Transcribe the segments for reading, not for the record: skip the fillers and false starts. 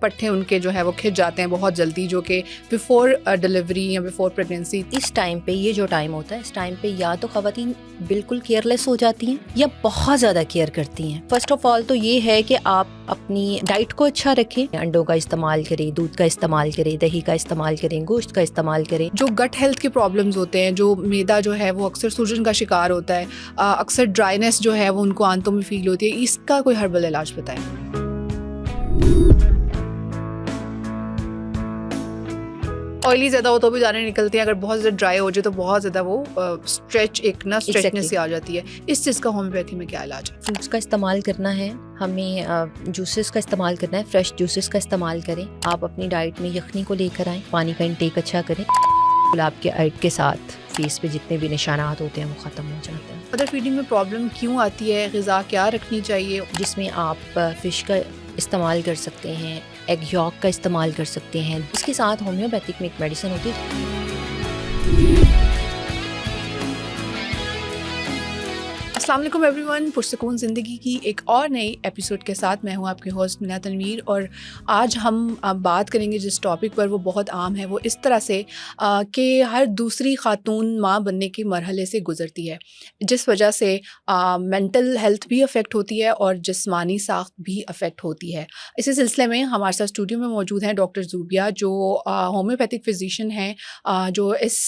पट्टे उनके जो है वो खिंच जाते हैं बहुत जल्दी, जो कि बिफोर डिलीवरी या बिफोर प्रेगनेंसी। इस टाइम पे ये जो टाइम होता है, इस टाइम पे या तो ख़वातीन बिल्कुल केयरलेस हो जाती हैं या बहुत ज़्यादा केयर करती हैं। फर्स्ट ऑफ ऑल तो ये है कि आप अपनी डाइट को अच्छा रखें, अंडों का इस्तेमाल करें, दूध का इस्तेमाल करें, दही का इस्तेमाल करें, गोश्त का इस्तेमाल करें। जो गट हेल्थ के प्रॉब्लम्स होते हैं, जो मैदा जो है वो अक्सर सूजन का शिकार होता है, अक्सर ड्राइनेस जो है वो उनको आंतों में फील होती है, इसका कोई हर्बल इलाज बताएं। ऑयली ज़्यादा हो तो भी दाने निकलते हैं, अगर बहुत ज़्यादा ड्राई हो जाए तो बहुत ज़्यादा वो स्ट्रेचनेस सी आ जाती है। इस चीज़ का होम्योपैथी में क्या इलाज है? फ्रूट्स का इस्तेमाल करना है हमें, जूसेस का इस्तेमाल करना है, फ्रेश जूसेस का इस्तेमाल करें। आप अपनी डाइट में यखनी को लेकर आएँ, पानी का इंटेक अच्छा करें। गुलाब के आइट के साथ फेस पे जितने भी निशानात होते हैं वो ख़त्म हो जाते हैं। मदर फीडिंग में प्रॉब्लम क्यों आती है? ग़िज़ा क्या रखनी चाहिए? जिसमें आप फ़िश का इस्तेमाल कर सकते हैं, एग यॉक का इस्तेमाल कर सकते हैं। इसके साथ होम्योपैथिक में एक मेडिसिन होती है। अस्सलाम वालेकुम एवरीवन, पुरसुकून ज़िंदगी की एक और नई एपिसोड के साथ मैं हूँ आपकी होस्ट मिना तनवीर। और आज हम बात करेंगे जिस टॉपिक पर, वो बहुत आम है। वो इस तरह से कि हर दूसरी खातून माँ बनने के मरहले से गुज़रती है, जिस वजह से मेंटल हेल्थ भी अफेक्ट होती है और जिस्मानी साख्त भी अफेक्ट होती है। इसी सिलसिले में हमारे साथ स्टूडियो में मौजूद हैं डॉक्टर ज़ूबिया, जो होम्योपैथिक फ़िज़िशियन हैं, जो इस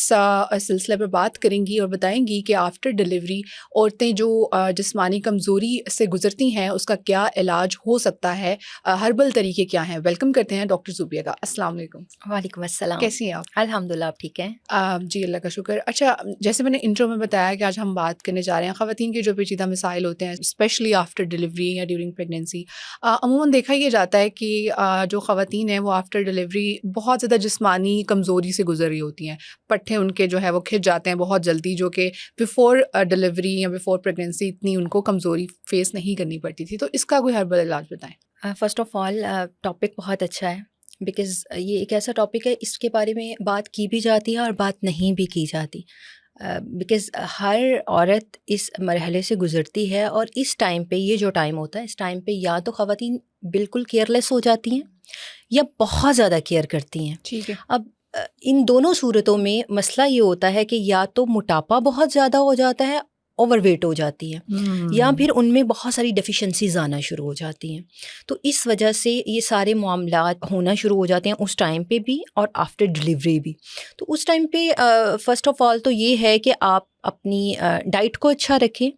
सिलसिले पर बात करेंगी और बताएंगी कि आफ्टर डिलीवरी औरतें जो जिस्मानी कमज़ोरी से गुज़रती हैं उसका क्या इलाज हो सकता है, हर्बल तरीके क्या हैं। वेलकम करते हैं डॉक्टर ज़ूबिया का। अस्सलाम वालेकुम। वालेकुम अस्सलाम। कैसी हैं आप? अल्हम्दुलिल्लाह, आप ठीक हैं? जी अल्लाह का शुक्र। अच्छा, जैसे मैंने इंट्रो में बताया कि आज हम बात करने जा रहे हैं ख़वातीन के जो पेचीदा मसाइल होते हैं, स्पेशली आफ्टर डिलीवरी या ड्यूरिंग प्रेगनेंसी। अमूमन देखा ये जाता है कि जो ख़वातीन हैं वो आफ्टर डिलीवरी बहुत ज़्यादा जिस्मानी कमज़ोरी से गुज़र रही होती हैं। पट्टे उनके जो है वो खिंच जाते हैं बहुत जल्दी, जो कि बिफोर डिलीवरी या बिफोर प्रेगनेंसी इतनी उनको कमज़ोरी फेस नहीं करनी पड़ती थी। तो इसका कोई हर्बल इलाज बताएं। फ़र्स्ट ऑफ़ ऑल टॉपिक बहुत अच्छा है, बिकॉज़ ये एक ऐसा टॉपिक है, इसके बारे में बात की भी जाती है और बात नहीं भी की जाती। बिकॉज़ हर औरत इस मरहले से गुज़रती है और इस टाइम पे, ये जो टाइम होता है, इस टाइम पे या तो ख़वातीन बिल्कुल केयरलेस हो जाती हैं या बहुत ज़्यादा केयर करती हैं। ठीक है। अब इन दोनों सूरतों में मसला ये होता है कि या तो मोटापा बहुत ज़्यादा हो जाता है, ओवरवेट हो जाती है, या फिर उनमें बहुत सारी डेफिशिएंसीज आना शुरू हो जाती हैं। तो इस वजह से ये सारे मामलात होना शुरू हो जाते हैं उस टाइम पे भी और आफ्टर डिलीवरी भी। तो उस टाइम पे फ़र्स्ट ऑफ़ ऑल तो ये है कि आप अपनी डाइट को अच्छा रखें।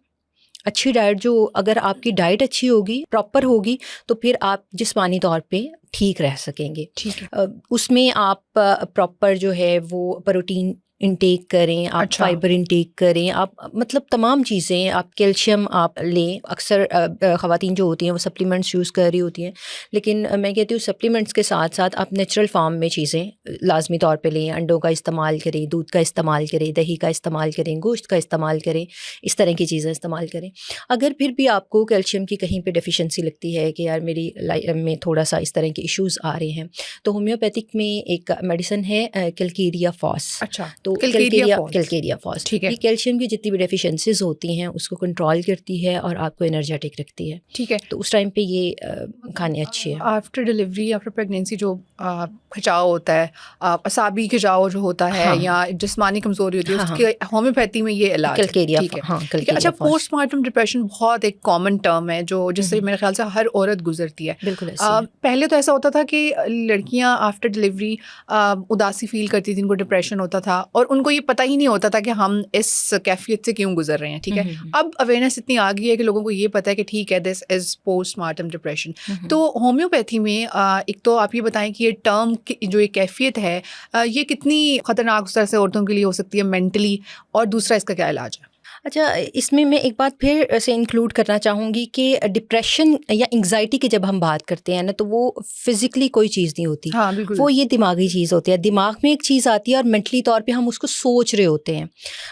अच्छी डाइट, जो अगर आपकी डाइट अच्छी होगी, प्रॉपर होगी, तो फिर आप जिस्मानी तौर पे ठीक रह सकेंगे। ठीक है। उसमें आप प्रॉपर जो है वो प्रोटीन इंटेक करें, आप अच्छा। फाइबर इंटेक करें, आप मतलब तमाम चीज़ें, आप कैल्शियम आप लें। अक्सर ख़वातीन जो होती हैं वो सप्लीमेंट्स यूज़ कर रही होती हैं, लेकिन मैं कहती हूँ सप्लीमेंट्स के साथ साथ आप नेचुरल फार्म में चीज़ें लाजमी तौर पे लें। अंडों का इस्तेमाल करें, दूध का इस्तेमाल करें, दही का इस्तेमाल करें, गोश्त का इस्तेमाल करें, इस तरह की चीज़ें इस्तेमाल करें। अगर फिर भी आपको कैल्शियम की कहीं पे डेफिशिएंसी लगती है कि यार मेरी लाइफ में थोड़ा सा इस तरह के इश्यूज़ आ रहे हैं, तो होम्योपैथिक में एक मेडिसिन है कैलकेरिया फॉस। अच्छा, तो कैलकेरिया फॉस, ठीक है। ये कैल्शियम की जितनी भी डेफिशिएंसीज होती हैं उसको कंट्रोल करती है और आपको एनर्जेटिक रखती है। ठीक है। तो उस टाइम पे ये खाने अच्छे हैं। आफ्टर डिलीवरी, आफ्टर प्रेगनेंसी जो खिंचाव होता है, असाबी खिंचाव जो होता है, हाँ, या जिस्मानी कमज़ोरी होती है, हाँ, उसके होम्योपैथी में ये इलाज है। कैलकेरिया, ठीक है। हाँ, ठीक है। अच्छा, कैलकेरिया फॉस पोस्टमार्टम डिप्रेशन बहुत एक कॉमन टर्म है जो जिससे मेरे ख्याल से हर औरत गुजरती है। बिल्कुल ऐसे है। पहले तो ऐसा होता था कि लड़कियां आफ्टर डिलीवरी उदासी फील करती थी, उनको डिप्रेशन होता था और उनको ये पता ही नहीं होता था कि हम इस कैफियत से क्यों गुजर रहे हैं। ठीक है। अब अवेयरनेस इतनी आ गई है कि लोगों को ये पता है कि ठीक है, दिस इज़ पोस्टमार्टम डिप्रेशन। तो होम्योपैथी में एक तो आप ये बताएं कि ये टर्म जो ये कैफियत है, ये कितनी ख़तरनाक उस तरह से औरतों के लिए हो सकती है मेंटली, और दूसरा इसका क्या इलाज है? अच्छा, इसमें मैं एक बात फिर से इंक्लूड करना चाहूँगी कि डिप्रेशन या एंग्जाइटी की जब हम बात करते हैं ना, तो वो फिज़िकली कोई चीज़ नहीं होती। हाँ, बिल्कुल। वो ये दिमागी चीज़ होती है। दिमाग में एक चीज़ आती है और मेंटली तौर पे हम उसको सोच रहे होते हैं।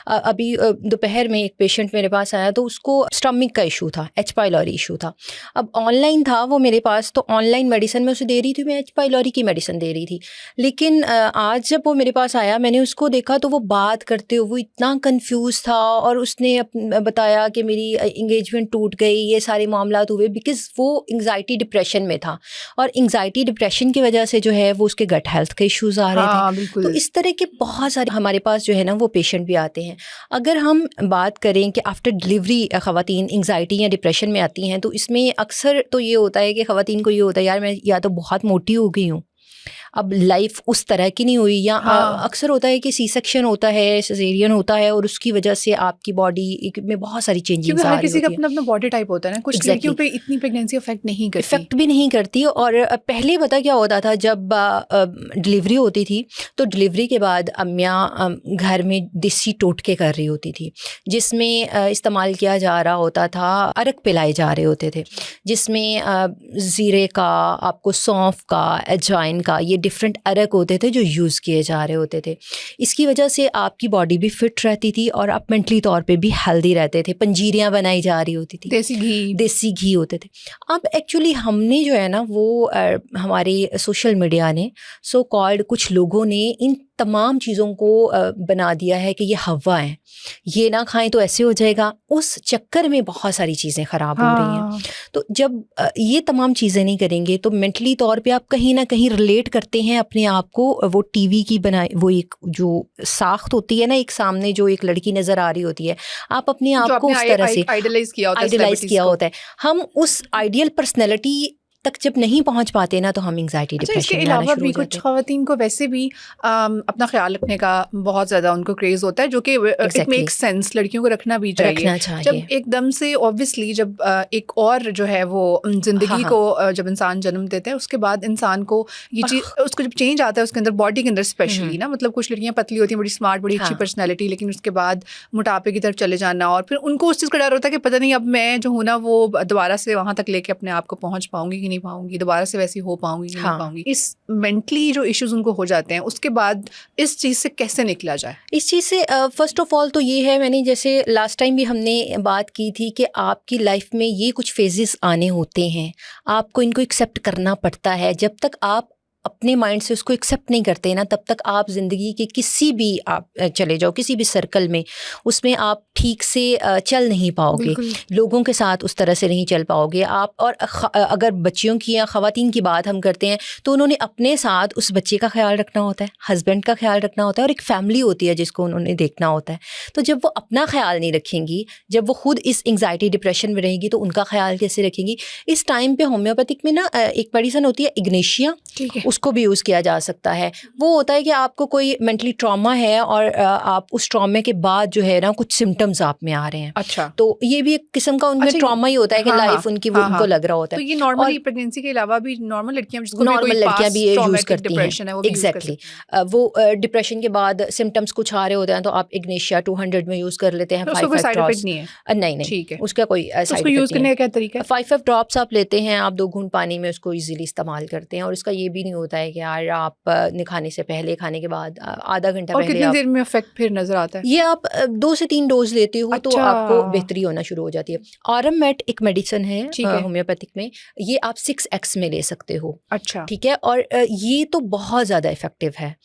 अभी दोपहर में एक पेशेंट मेरे पास आया, तो उसको स्टमक का इशू था, एच पाइलोरी इशू था। अब ऑनलाइन था वो मेरे पास, तो ऑनलाइन मेडिसिन मैं उसे दे रही थी, मैं एच पाइलोरी की मेडिसिन दे रही थी। लेकिन आज जब वो मेरे पास आया, मैंने उसको देखा तो वो बात करते हुए वो इतना कन्फ्यूज़ था और उसने उसने बताया कि मेरी इंगेजमेंट टूट गई, ये सारे मामला हुए बिकॉज़ वो एंग्जाइटी डिप्रेशन में था, और एंग्जाइटी डिप्रेशन की वजह से जो है वो उसके गट हेल्थ के इश्यूज़ आ रहे थे। हाँ तो बिल्कुल। इस तरह के बहुत सारे हमारे पास जो है ना वो पेशेंट भी आते हैं। अगर हम बात करें कि आफ्टर डिलीवरी ख़वातीन एंग्जाइटी या डिप्रेशन में आती हैं, तो इसमें अक्सर तो ये होता है कि ख़वातीन को ये होता है, यार मैं या तो बहुत मोटी हो गई हूँ, अब लाइफ उस तरह की नहीं हुई, या हाँ। अक्सर होता है कि सी सेक्शन होता है, सिजेरियन होता है, और उसकी वजह से आपकी बॉडी में बहुत सारी क्योंकि चेंजिंग्स आ हर रही किसी का होती है। अपना अपना बॉडी टाइप होता है ना, कुछ Exactly. लड़कियों पे इतनी प्रेगनेंसी अफेक्ट नहीं करती। इफेक्ट भी नहीं करती। और पहले पता क्या होता था, जब डिलीवरी होती थी तो डिलीवरी के बाद अम्मियाँ घर में देसी टोटके कर रही होती थी, जिसमें इस्तेमाल किया जा रहा होता था, अरक पिलाए जा रहे होते थे, जिसमें ज़ीरे का, आपको सौंफ का, अजवाइन का, ये डिफरेंट अरक होते थे जो यूज़ किए जा रहे होते थे। इसकी वजह से आपकी बॉडी भी फिट रहती थी और आप मेंटली तौर पे भी हेल्दी रहते थे। पंजीरियाँ बनाई जा रही होती थी, देसी घी होते थे। अब एक्चुअली हमने जो है ना वो हमारे सोशल मीडिया ने, सो कॉल्ड कुछ लोगों ने इन तमाम चीज़ों को बना दिया है कि ये हवा है, ये ना खाएं तो ऐसे हो जाएगा। उस चक्कर में बहुत सारी चीज़ें ख़राब हो रही हैं। तो जब ये तमाम चीज़ें नहीं करेंगे तो मेंटली तौर पे आप कहीं ना कहीं रिलेट करते हैं अपने आप को। वो टीवी की बनाई वो एक जो साख्त होती है ना, एक सामने जो एक लड़की नज़र आ रही होती है, आप अपने आप को उस तरह से आइडलाइज किया होता है। हम उस आइडियल पर्सनैलिटी तक जब नहीं पहुंच पाते ना, तो हम एंग्जाइटी डिप्रेशन इसके में आना अलावा शुरू भी हो जाते कुछ हैं। ख़वातीन को वैसे भी अपना ख्याल रखने का बहुत ज़्यादा उनको क्रेज़ होता है, जो कि इट मेक्स सेंस, लड़कियों को रखना भी चाहिए। जब एकदम से ऑब्वियसली जब एक और जो है वो ज़िंदगी को जब इंसान जन्म देता है, उसके बाद इंसान को ये चीज़, उसको जब चेंज आता है उसके अंदर, बॉडी के अंदर स्पेशली ना, मतलब कुछ लड़कियाँ पतली होती हैं, बड़ी स्मार्ट, बड़ी अच्छी पर्सनैलिटी, लेकिन उसके बाद मोटापे की तरफ चले जाना, और फिर उनको उस चीज़ का डर होता है कि पता नहीं अब मैं जो हूँ ना वो दोबारा से वहाँ तक लेके अपने आप को पहुँच पाऊँगी कि नहीं पाऊँगी, दोबारा से वैसी हो पाऊँगी नहीं पाऊंगी। इस मेंटली जो इश्यूज उनको हो जाते हैं, उसके बाद इस चीज़ से कैसे निकला जाए? इस चीज़ से फर्स्ट ऑफ ऑल तो ये है, मैंने जैसे लास्ट टाइम भी हमने बात की थी कि आपकी लाइफ में ये कुछ फेजेस आने होते हैं, आपको इनको एक्सेप्ट करना पड़ता है। जब तक आप अपने माइंड से उसको एक्सेप्ट नहीं करते ना, तब तक आप ज़िंदगी के किसी भी आप चले जाओ, किसी भी सर्कल में, उसमें आप ठीक से चल नहीं पाओगे, लोगों के साथ उस तरह से नहीं चल पाओगे आप। और अगर बच्चियों की या ख़वातीन की बात हम करते हैं, तो उन्होंने अपने साथ उस बच्चे का ख्याल रखना होता है, हस्बैंड का ख्याल रखना होता है, और एक फ़ैमिली होती है जिसको उन्होंने देखना होता है। तो जब वो अपना ख्याल नहीं रखेंगी, जब वो खुद इस एंग्जाइटी डिप्रेशन में रहेगी, तो उनका ख्याल कैसे रखेंगी? इस टाइम पे होम्योपैथिक में ना एक मेडिसिन होती है इग्नेशिया, उसको भी यूज़ किया जा सकता है। वो होता है कि आपको कोई मेंटली ट्रॉमा है और आप उस ट्रॉमे के बाद जो है ना कुछ सिम्टम्स आप में आ रहे हैं, अच्छा, तो ये भी एक किस्म का उनमें ट्रॉमा ही होता है कि लाइफ उनकी वो उनको लग रहा होता है। तो ये नॉर्मली प्रेगनेंसी के अलावा भी नॉर्मल लड़कियां भी ये यूज़ करती हैं। एग्जैक्टली, वो डिप्रेशन के बाद सिम्टम्स कुछ आ रहे होते हैं, तो आप इग्नेशिया 200 में यूज़ कर लेते हैं। 5 ड्रॉप्स नहीं, उसका कोई साइड यूज़ करने का क्या तरीका है? 5 ड्रॉप्स आप लेते हैं, आप 2 घूंट पानी में उसको इजीली इस्तेमाल करते हैं। और इसका ये भी नहीं होता है कि यार आप खाने से पहले, खाने के बाद आधा घंटा पहले। और कितनी देर में इफेक्ट फिर नजर आता है? ये आप 2 से 3 डोज लेते हो, तो आपको बेहतरी होना शुरू हो जाती है। ऑरमेट एक मेडिसिन है होम्योपैथिक में, ये आप 6x में ले सकते हो। अच्छा, ठीक है। और ये तो बहुत ज़्यादा इफेक्टिव है।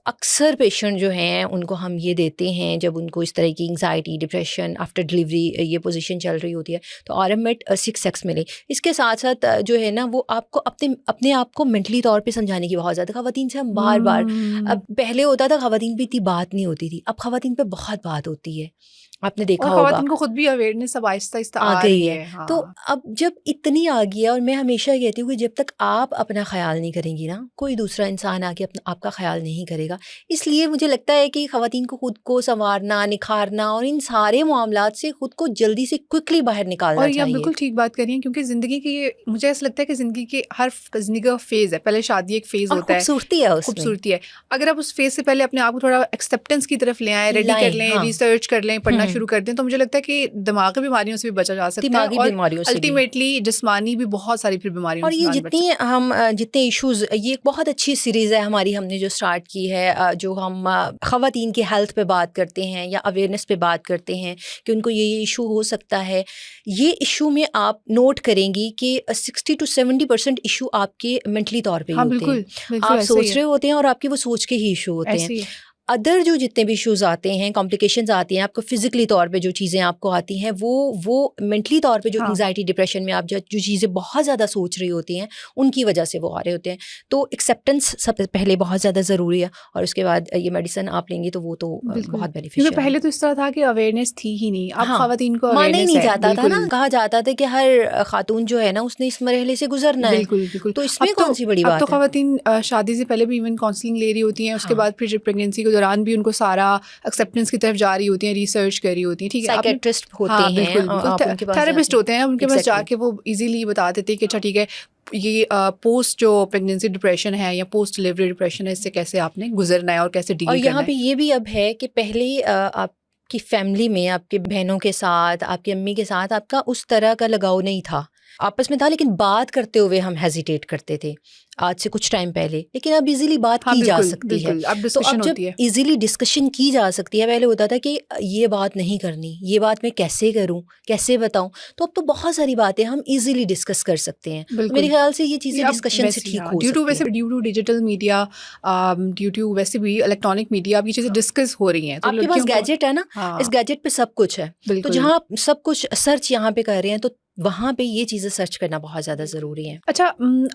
अक्सर पेशेंट जो हैं उनको हम ये देते हैं जब उनको इस तरह की एंग्जाइटी, डिप्रेशन आफ्टर डिलीवरी ये पोजीशन चल रही होती है, तो ऑरमेट 6x में ले। इसके साथ साथ जो है ना वो आपको अपने आप को मेंटली तौर पे समझाने की बहुत ज़्यादा, ख़वातीन से हम बार बार, अब पहले होता था ख़वातीन पे इतनी बात नहीं होती थी, अब ख़वातीन पे बहुत बात होती है, आपने देखा होगा। ख़वातीन को खुद भी अवेयरनेस अब आहिस्ता आ गई है। हाँ। तो अब जब इतनी आ गई है, और मैं हमेशा कहती हूँ कि जब तक आप अपना ख्याल नहीं करेंगी ना, कोई दूसरा इंसान आके आपका ख्याल नहीं करेगा। इसलिए मुझे लगता है कि ख़वातीन को खुद को संवारना, निखारना और इन सारे मामलात से खुद को जल्दी से क्विकली बाहर निकालना चाहिए। और ये बिल्कुल ठीक बात करिए, क्योंकि ज़िंदगी की, मुझे ऐसा लगता है कि ज़िंदगी के हर ज़िंदगी का फेज़ है। पहले शादी एक फ़ेज़ होता है, खूबसूरती है। अगर आप उस फेज़ से पहले अपने आप को थोड़ा एक्सेप्टेंस की तरफ ले आए, रेडी कर लें, रिसर्च कर लें, पढ़ना शुरू कर दें, तो मुझे लगता है कि दिमागी बीमारियों से भी बचा जा सकता है, और अल्टीमेटली जिस्मानी भी बहुत सारी फिर बीमारियों। और ये जितने इश्यूज, ये एक बहुत अच्छी सीरीज़ है हमारी, हमने जो स्टार्ट की है, जो हम ख़वातीन के हेल्थ पे बात करते हैं या अवेयरनेस पे बात करते हैं कि उनको ये इशू हो सकता है। ये इशू में आप नोट करेंगी कि 60 to 70% इशू आपके मेंटली तौर पे होते हैं। आप सोच रहे होते हैं और आपकी वो सोच के ही इशू होते हैं। अदर जो जितने भी इश्यूज आते हैं, कॉम्प्लिकेशंस आती हैं, आपको फिजिकली तौर पे जो चीज़ें आपको आती हैं, वो मेंटली तौर पे जो हाँ। एंग्जाइटी डिप्रेशन में आप जो चीज़ें बहुत ज़्यादा सोच रही होती हैं, उनकी वजह से वो आ रहे होते हैं। तो एक्सेप्टेंस सबसे पहले बहुत ज़्यादा ज़रूरी है, और उसके बाद ये मेडिसिन आप लेंगी तो वो तो बिल्कुल, बहुत क्योंकि बेनिफिशियल है। पहले तो इस तरह था कि अवेयरनेस थी ही नहीं, अब हाँ, ख़वातीन को माना ही अवेयरनेस नहीं है। जाता था ना, बिल्कुल, कहा जाता था कि हर खातून जो है ना उसने इस मरहले से गुजरना है, बिल्कुल, बिल्कुल। तो इसमें कौन सी बड़ी अब तो बात है। ख़वातीन शादी से पहले भी इवन काउंसलिंग ले रही होती हैं, उसके हाँ, बाद फिर जब प्रेगनेंसी के दौरान भी उनको सारा एक्सेप्टेंस की तरफ जा रही होती हैं, रिसर्च कर रही होती हैं, ठीक है। आपने साइकेट्रिस्ट होते हाँ, हैं, बिल्कुल, बिल्कुल। आप उनके पास थेरेपिस्ट जाते हैं। होते हैं, उनके पास एग्जैक्टली। जाके वो ईज़िली बता देते हैं कि अच्छा ठीक है, ये पोस्ट जो प्रेगनेंसी डिप्रेशन है या पोस्ट डिलीवरी डिप्रेशन है, इससे कैसे आपने गुजरना है और कैसे और डील करना यहाँ है। पे ये भी अब है कि पहले आपकी फैमिली में आपके बहनों के साथ, आपकी अम्मी के साथ आपका उस तरह का लगाव नहीं था, आपस में था, लेकिन बात करते हुए हम हेजिटेट करते थे आज से कुछ टाइम पहले, लेकिन अब इजीली बात हाँ, की जा बिल्कुल, सकती है। बिल्कुल, अब तो डिस्कशन अब जब होती है। इजीली डिस्कशन की जा सकती है, पहले होता था कि ये बात नहीं करनी, ये बात मैं कैसे करूं, कैसे बताऊं, तो अब तो बहुत सारी बातें हम इजीली डिस्कस कर सकते हैं। तो मेरे बिल्कुल। ख्याल से ये चीज़ें अब डिस्कशन से वैसे ठीक हाँ, हो ड्यू टू सकती हैं। डिजिटल मीडिया, ड्यू टू वैसे भी इलेक्ट्रॉनिक मीडिया, अब ये चीज़ें डिस्कस हो रही हैं, तो आपके पास लड़कियों को गैजेट है ना, इस हाँ, गैजेट पे सब कुछ है, तो बिल्कुल। जहाँ आप सब कुछ सर्च यहाँ पे कर रहे हैं, तो वहाँ पे ये चीज़ें सर्च करना बहुत ज़्यादा ज़रूरी है। अच्छा,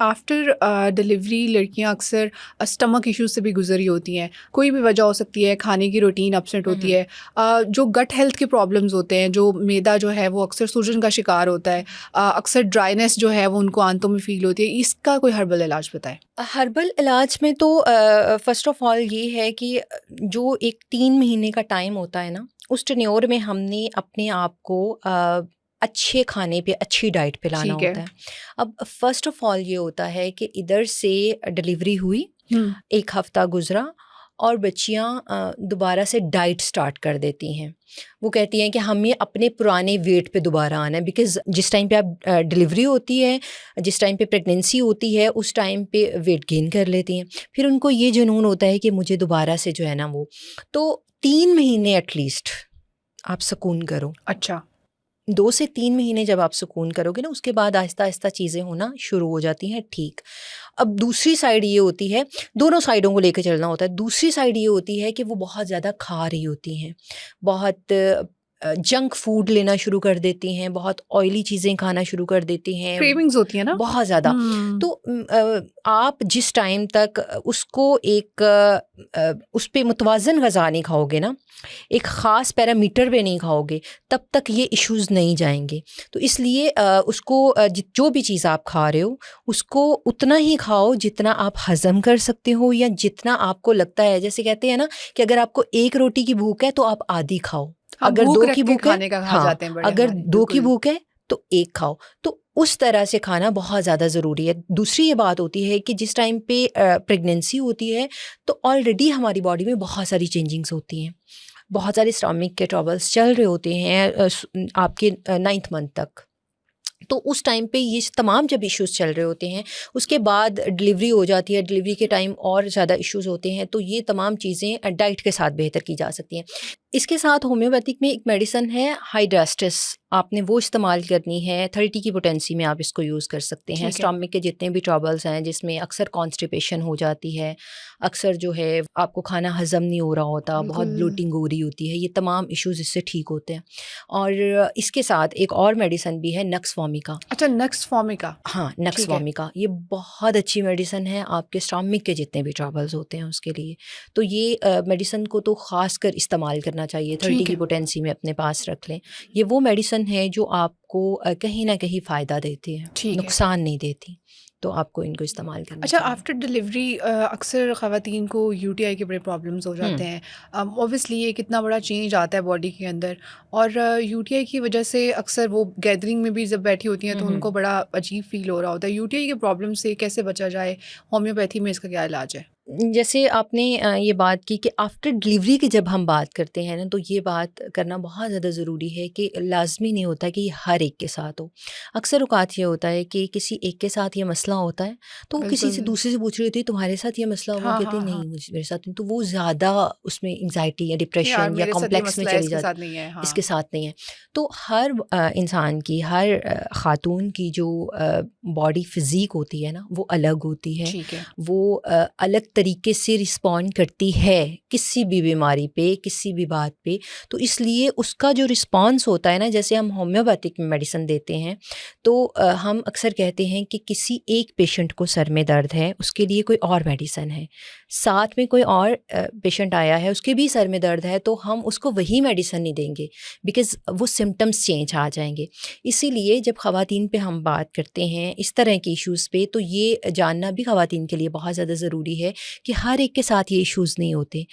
आफ्टर डिलीवरी लड़कियां अक्सर स्टमक इश्यूज से भी गुजरी होती हैं, कोई भी वजह हो सकती है, खाने की रूटीन अपसेट होती है, जो गट हेल्थ के प्रॉब्लम्स होते हैं, जो मैदा जो है वो अक्सर सूजन का शिकार होता है, अक्सर ड्राइनेस जो है वो उनको आंतों में फील होती है, इसका कोई हर्बल इलाज बताएं। हर्बल इलाज में तो फर्स्ट ऑफ ऑल ये है कि जो एक 3 महीने का टाइम होता है ना, उस टेन्योर में हमने अपने आप को अच्छे खाने पे, अच्छी डाइट पे लाना ठीक है। होता है। अब फर्स्ट ऑफ ऑल ये होता है कि इधर से डिलीवरी हुई, 1 हफ्ता गुजरा और बच्चियाँ दोबारा से डाइट स्टार्ट कर देती हैं। वो कहती हैं कि हमें अपने पुराने वेट पे दोबारा आना है, बिकॉज़ जिस टाइम पे आप डिलीवरी होती है, जिस टाइम पे प्रेगनेंसी होती है, उस टाइम पे वेट गेन कर लेती हैं। फिर उनको ये जुनून होता है कि मुझे दोबारा से जो है ना वो, तो 3 महीने एटलीस्ट आप सुकून करो। अच्छा, 2 से 3 महीने जब आप सुकून करोगे ना, उसके बाद आहिस्ता-आहिस्ता चीज़ें होना शुरू हो जाती हैं ठीक। अब दूसरी साइड ये होती है, दोनों साइडों को लेके चलना होता है। दूसरी साइड ये होती है कि वो बहुत ज़्यादा खा रही होती हैं, बहुत जंक फूड लेना शुरू कर देती हैं, बहुत ऑयली चीज़ें खाना शुरू कर देती हैं, क्रेविंग्स होती है ना। बहुत ज़्यादा। तो आप जिस टाइम तक उसको एक उस पे मुतवाज़न ग़ज़ा नहीं खाओगे ना, एक ख़ास पैरामीटर पे नहीं खाओगे, तब तक ये इश्यूज़ नहीं जाएंगे। तो इसलिए उसको जो भी चीज़ आप खा रहे हो, उसको उतना ही खाओ जितना आप हज़म कर सकते हो, या जितना आपको लगता है। जैसे कहते हैं ना कि अगर आपको 1 रोटी की भूख है तो आप आधी खाओ, हाँ, अगर भूख 2 रख की के भूख है, खाने का कहा हाँ, जाते हैं बड़े अगर हमारे, 2 की बिल्कुल। भूख है तो 1 खाओ। तो उस तरह से खाना बहुत ज़्यादा ज़रूरी है। दूसरी ये बात होती है कि जिस टाइम पे प्रेगनेंसी होती है, तो ऑलरेडी हमारी बॉडी में बहुत सारी चेंजिंग्स होती हैं, बहुत सारे स्टमक के ट्रबल्स चल रहे होते हैं आपके 9th मंथ तक। तो उस टाइम पे ये तमाम जब इश्यूज़ चल रहे होते हैं, उसके बाद डिलीवरी हो जाती है, डिलीवरी के टाइम और ज़्यादा इश्यूज़ होते हैं, तो ये तमाम चीज़ें डाइट के साथ बेहतर की जा सकती हैं। इसके साथ होम्योपैथिक में एक मेडिसिन है हाइड्रास्टिस, आपने वो इस्तेमाल करनी है। 30 की पोटेंसी में आप इसको यूज़ कर सकते हैं। ठीक है। स्टमक के जितने भी ट्रबल्स हैं, जिसमें अक्सर कॉन्स्टिपेशन हो जाती है, अक्सर जो है आपको खाना हज़म नहीं हो रहा होता, बहुत बिल्कुल। ब्लोटिंग हो रही होती है, ये तमाम इश्यूज़ इससे ठीक होते हैं। और इसके साथ एक और मेडिसिन भी है नक्स वोमिका। अच्छा, नक्स फॉर्मिका। हाँ, नक्स ठीक है। वोमिका ये बहुत अच्छी मेडिसिन है आपके स्टमक के जितने भी ट्रबल्स होते हैं उसके लिए। तो ये मेडिसिन को तो ख़ास कर इस्तेमाल करना चाहिए, 30 ठीक की है। पोटेंसी में अपने पास रख लें। ये वो मेडिसिन है जो आपको कहीं न कहीं फ़ायदा देती है, ठीक है। नुकसान नहीं देती। तो आपको इनको इस्तेमाल करना अच्छा, चाहिए। आफ्टर डिलीवरी अक्सर ख़वातीन को यूटीआई के बड़े प्रॉब्लम्स हो जाते हैं। ऑब्वियसली ये कितना बड़ा चेंज आता है बॉडी के अंदर, और यूटीआई की वजह से अक्सर वो गैदरिंग में भी जब बैठी होती हैं तो उनको बड़ा अजीब फील हो रहा होता है। यूटीआई के प्रॉब्लम से कैसे बचा जाए, होम्योपैथी में इसका क्या इलाज है? जैसे आपने ये बात की कि आफ्टर डिलीवरी की जब हम बात करते हैं ना, तो ये बात करना बहुत ज़्यादा ज़रूरी है कि लाज़मी नहीं होता कि ये हर एक के साथ हो। अक्सर औक़ात ये होता है कि किसी एक के साथ ये मसला होता है, तो वो किसी से बिल्कुल। दूसरे से पूछ रही होती है तुम्हारे साथ ये मसला हुआ, हाँ, कहते हैं हाँ, हाँ। नहीं मुझे मेरे साथ नहीं, तो वो ज़्यादा उसमें एंग्जाइटी या यार डिप्रेशन या मेरे साथ ये कॉम्प्लेक्स में मसला है, चली इसके जाती, साथ नहीं है। हाँ। इसके साथ नहीं है। तो हर इंसान की, हर ख़ातून की जो बॉडी फ़िज़ीक होती है ना, वो अलग होती है। ठीक है। वो अलग तरीके से रिस्पॉन्ड करती है किसी भी बीमारी पे, किसी भी बात पे। तो इसलिए उसका जो रिस्पॉन्स होता है ना, जैसे हम होम्योपैथिक मेडिसिन देते हैं तो हम अक्सर कहते हैं कि किसी एक पेशेंट को सर में दर्द है, उसके लिए कोई और मेडिसिन है, साथ में कोई और पेशेंट आया है, उसके भी सर में दर्द है, तो हम उसको वही मेडिसिन नहीं देंगे, बिकॉज़ वो सिम्टम्स चेंज आ जाएंगे। इसीलिए जब ख़वातीन पे हम बात करते हैं इस तरह के इश्यूज़ पे, तो ये जानना भी ख़वातीन के लिए बहुत ज़्यादा ज़रूरी है कि हर एक के साथ ये इश्यूज़ नहीं होते।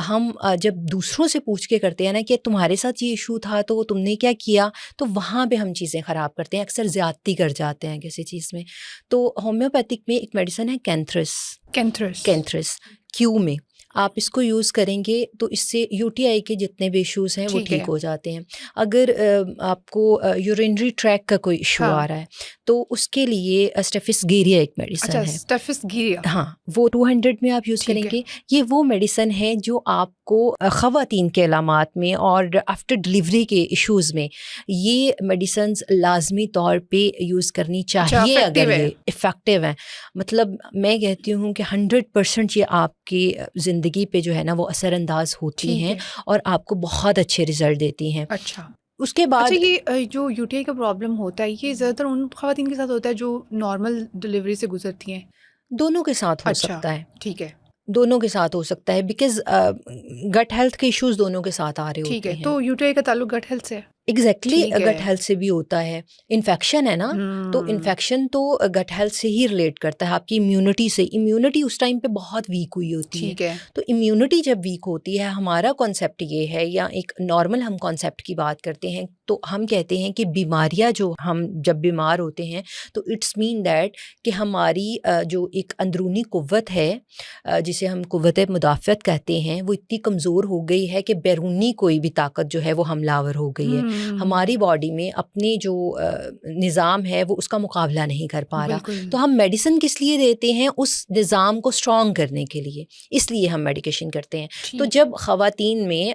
हम जब दूसरों से पूछ के करते हैं ना कि तुम्हारे साथ ये इशू था तो तुमने क्या किया, तो वहाँ पे हम चीज़ें ख़राब करते हैं, अक्सर ज़्यादती कर जाते हैं किसी चीज़ में। तो होम्योपैथिक में एक मेडिसिन है कैंथ्रस क्यू में, आप इसको यूज़ करेंगे तो इससे यूटीआई के जितने भी इश्यूज़ हैं वो ठीक है। ठीक हो जाते हैं। अगर आपको यूरिनरी ट्रैक का कोई इशू हाँ। आ रहा है तो उसके लिए स्टेफिसगीरिया एक मेडिसिन अच्छा, है। स्टेफिसगीरिया। हाँ, वो 200 में आप यूज़ ठीक है। करेंगे। ये वो मेडिसिन है जो आपको ख़वातीन के अलामात में और आफ्टर डिलीवरी के इश्यूज़ में ये मेडिसिन्स लाज़मी तौर पे यूज़ करनी चाहिए effective अगर है। ये इफ़ेक्टिव हैं। मतलब मैं कहती हूँ कि 100% ये आपकी ज़िंदगी पे जो है ना वो असरअंदाज होती ठीक हैं है। और आपको बहुत अच्छे रिज़ल्ट देती हैं। अच्छा। उसके अच्छा, बाद ये जो यूटीआई का प्रॉब्लम होता है ये ज़्यादातर उन ख़वातीन के साथ होता है जो नॉर्मल डिलीवरी से गुजरती हैं? दोनों के साथ हो अच्छा, सकता है। ठीक है। दोनों के साथ हो सकता है बिकॉज़ गट हेल्थ के इश्यूज़ दोनों के साथ आ रहे ठीक होते है, हैं। तो यूटीआई का ताल्लुक गट हेल्थ से है? एग्जैक्टली ठीक गट है। हेल्थ से भी होता है। इन्फेक्शन है ना, तो इन्फेक्शन तो गट हेल्थ से ही रिलेट करता है, आपकी इम्यूनिटी से। इम्यूनिटी उस टाइम पे बहुत वीक हुई होती है। ठीक है। तो इम्यूनिटी जब वीक होती है, हमारा कॉन्सेप्ट ये है, या एक नॉर्मल हम कॉन्सेप्ट की बात करते हैं तो हम कहते हैं कि बीमारियां जो हम जब बीमार होते हैं तो इट्स मीन दैट कि हमारी जो एक अंदरूनी कुव्वत है, जिसे हम कुव्वत मुदाफ़त कहते हैं, वो इतनी कमज़ोर हो गई है कि बैरूनी कोई भी ताकत जो है वो हमलावर हो गई है। हमारी बॉडी में अपने जो निज़ाम है वो उसका मुकाबला नहीं कर पा रहा। बिल्कुल। तो हम मेडिसिन किस लिए देते हैं? उस निज़ाम को स्ट्रॉन्ग करने के लिए, इसलिए हम मेडिकेशन करते हैं। तो ठीक। जब ख़वातीन में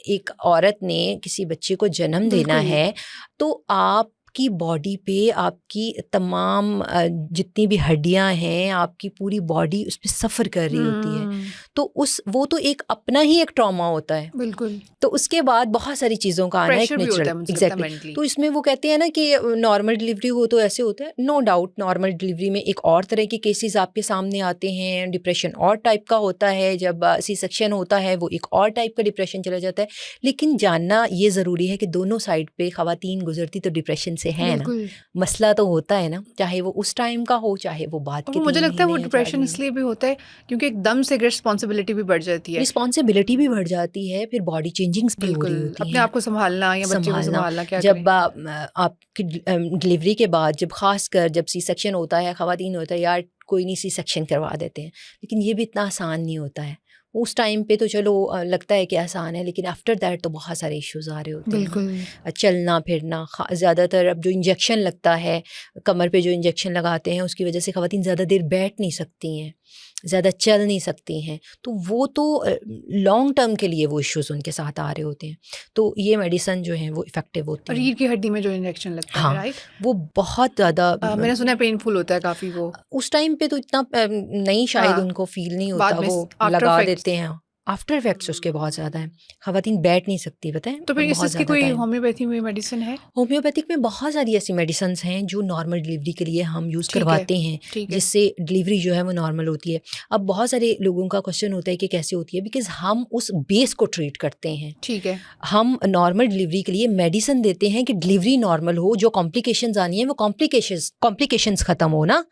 एक औरत ने किसी बच्चे को जन्म देना बिल्कुल। है तो आपकी बॉडी पे आपकी तमाम जितनी भी हड्डियां हैं, आपकी पूरी बॉडी उस पर सफ़र कर रही होती है। तो वो तो एक अपना ही एक ट्रॉमा होता है। बिल्कुल। तो उसके बाद बहुत सारी चीज़ों का आना एक प्रेशर भी होता है, नेचुरल, मुझे लगता है एग्जैक्टली। मेंटली। तो इसमें वो कहते हैं ना कि नॉर्मल डिलीवरी हो तो ऐसे होता है। नो डाउट नॉर्मल डिलीवरी में एक और तरह के केसेस आपके सामने आते हैं। डिप्रेशन और टाइप का होता है, जब सी सेक्शन होता है वो एक और टाइप का डिप्रेशन चला जाता है। लेकिन जानना ये ज़रूरी है कि दोनों साइड पे ख़वातीन गुजरती तो डिप्रेशन से है ना, बिल्कुल। मसला तो होता है ना, चाहे वो उस टाइम का हो चाहे वो बाद और के वो मुझे 3 लगता है वो महीने या 4 डिप्रेशन महीने। इसलिए भी होता है क्योंकि एकदम से रिस्पॉन्सिबिलिटी भी बढ़ जाती है। रिस्पॉन्सिबिलिटी भी बढ़ जाती है, फिर बॉडी चेंजिंग्स भी हो रही बिल्कुल, होती अपने हैं। आप को संभालना या बच्चे को संभालना, क्या जब करें? आपकी डिलीवरी के बाद, जब खासकर जब सी सेक्शन होता है, ख़वातीन होता है यार कोई नहीं सी सेक्शन करवा देते हैं, लेकिन ये भी इतना आसान नहीं होता है। उस टाइम पे तो चलो लगता है कि आसान है, लेकिन आफ्टर दैट तो बहुत सारे इश्यूज आ रहे होते हैं। बिल्कुल। चलना फिरना, ज़्यादातर अब जो इंजेक्शन लगता है, कमर पे जो इंजेक्शन लगाते हैं उसकी वजह से ख़वातीन ज़्यादा देर बैठ नहीं सकती हैं, ज़्यादा चल नहीं सकती हैं। तो वो तो लॉन्ग टर्म के लिए वो इश्यूज़ उनके साथ आ रहे होते हैं। तो ये मेडिसिन जो है वो इफ़ेक्टिव होती है। रीढ़ की हड्डी में जो इंजेक्शन लगता है, हाँ, राइट? वो बहुत ज़्यादा मैंने सुना है पेनफुल होता है काफ़ी वो। उस टाइम पे तो इतना नहीं, शायद हाँ, उनको फ़ील नहीं बाद होता, में वो आफ्टर लगा इफेक्ट्स। देते हैं। आफ्टर इफेक्ट्स उसके बहुत ज़्यादा हैं, ख़वातीन बैठ नहीं सकती, पता है, तो फिर बहुत इसकी ज़्यादा कोई टाइम। होम्योपैथी में मेडिसिन है? होम्योपैथिक में बहुत सारी ऐसी मेडिसिन्स हैं जो नॉर्मल डिलीवरी के लिए हम यूज़ ठीक है, करवाते हैं, ठीक है। जिससे डिलीवरी जो है वो नॉर्मल होती है। अब बहुत सारे लोगों का क्वेश्चन होता है कि कैसे होती है, बिकॉज़ हम उस बेस को ट्रीट करते हैं। ठीक है। हम नॉर्मल डिलीवरी के लिए मेडिसिन देते हैं कि डिलीवरी नॉर्मल हो, जो कॉम्प्लिकेशंस आनी है वो कॉम्प्लिकेशंस ख़त्म हो ना।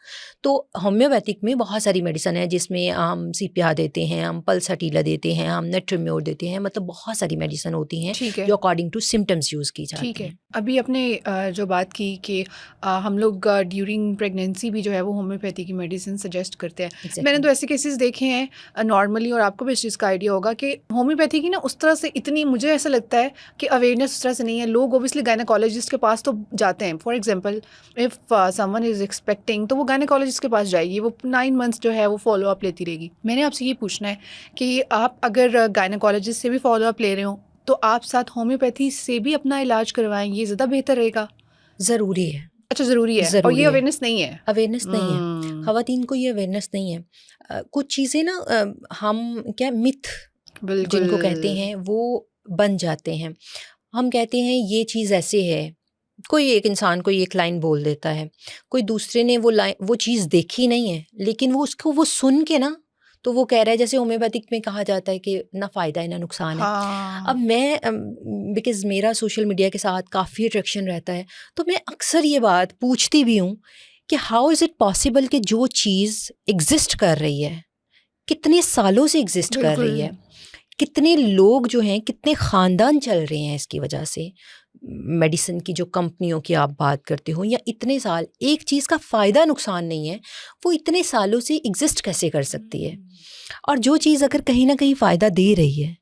तो होम्योपैथिक में बहुत सारी मेडिसिन है, जिसमें हम सीपिया देते हैं, हम पल्सटीला देते हैं, हम नेट्रोम्योर देते हैं, मतलब बहुत सारी मेडिसिन होती हैं ठीक है। जो अकॉर्डिंग टू सिम्टम्स यूज़ की जाती ठीक है। हैं। अभी आपने जो बात की कि हम लोग ड्यूरिंग प्रेगनेंसी भी जो है वो होम्योपैथी की मेडिसिन सजेस्ट करते हैं। Exactly. मैंने तो ऐसे केसेस देखे हैं नॉर्मली, और आपको भी इस चीज़ का आइडिया होगा कि होम्योपैथी की ना उस तरह से इतनी, मुझे ऐसा लगता है कि अवेयरनेस उस तरह से नहीं है। लोग ओबियसली गायनेकोलॉजिस्ट के पास तो जाते हैं। For example if someone is expecting तो वो गायनेकोलॉजिस्ट के पास जाएगी, वो 9 मंथ्स जो है वो फॉलो अप लेती रहेगी। मैंने आपसे ये पूछना है कि आप अगर गायनेकोलॉजिस्ट से भी फॉलो अप ले रहे हो तो आप साथ होम्योपैथी से भी अपना इलाज करवाएं, ये ज़्यादा बेहतर रहेगा? ज़रूरी है, अच्छा, ज़रूरी है और ज़रूरी ये है। अवेयरनेस नहीं है। अवेयरनेस नहीं है, ख़वातीन को ये अवेयरनेस नहीं है। कुछ चीज़ें ना हम क्या मिथ बिल्कुल। जिनको कहते हैं वो बन जाते हैं। हम कहते हैं ये चीज़ ऐसे है, कोई एक इंसान कोई एक लाइन बोल देता है, कोई दूसरे ने वो चीज़ देखी नहीं है, लेकिन वो उसको वो सुन के ना तो वो कह रहा है, जैसे होम्योपैथिक में कहा जाता है कि ना फ़ायदा है ना नुकसान है। अब हाँ, मैं बिकॉज़ मेरा सोशल मीडिया के साथ काफ़ी अट्रैक्शन रहता है, तो मैं अक्सर ये बात पूछती भी हूँ कि हाउ इज़ इट पॉसिबल कि जो चीज़ एग्ज़िस्ट कर रही है, कितने सालों से एग्ज़िस्ट कर बिल्कुल। रही है, कितने लोग जो हैं, कितने ख़ानदान चल रहे हैं इसकी वजह से, मेडिसिन की जो कंपनियों की आप बात करते हो, या इतने साल एक चीज़ का फ़ायदा नुकसान नहीं है, वो इतने सालों से एग्ज़िस्ट कैसे कर सकती है? और जो चीज़ अगर कहीं न कहीं फ़ायदा दे रही है,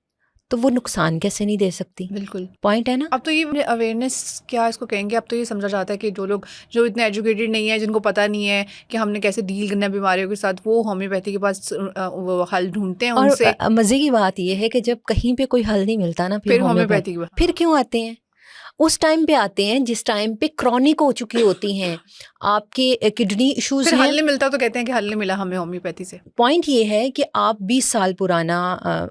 तो वो नुकसान कैसे नहीं दे सकती? बिल्कुल। पॉइंट है ना? अब तो ये अवेयरनेस क्या इसको कहेंगे, अब तो ये समझा जाता है कि जो लोग जो इतने एजुकेटेड नहीं है, जिनको पता नहीं है कि हमने कैसे डील करना है बीमारियों के साथ, वो होम्योपैथी के पास वो हल ढूंढते हैं और उनसे, मज़े की बात ये है कि जब कहीं पे कोई हल नहीं मिलता ना, फिर फिर होम्योपैथी। होम्योपैथी के फिर क्यों आते हैं? उस टाइम पे आते हैं जिस टाइम पे क्रॉनिक हो चुकी होती हैं, आपके किडनी इश्यूज़ फिर हल हैं। नहीं मिलता तो कहते हैं कि हल नहीं मिला हमें होम्योपैथी से। पॉइंट ये है कि आप 20 साल पुराना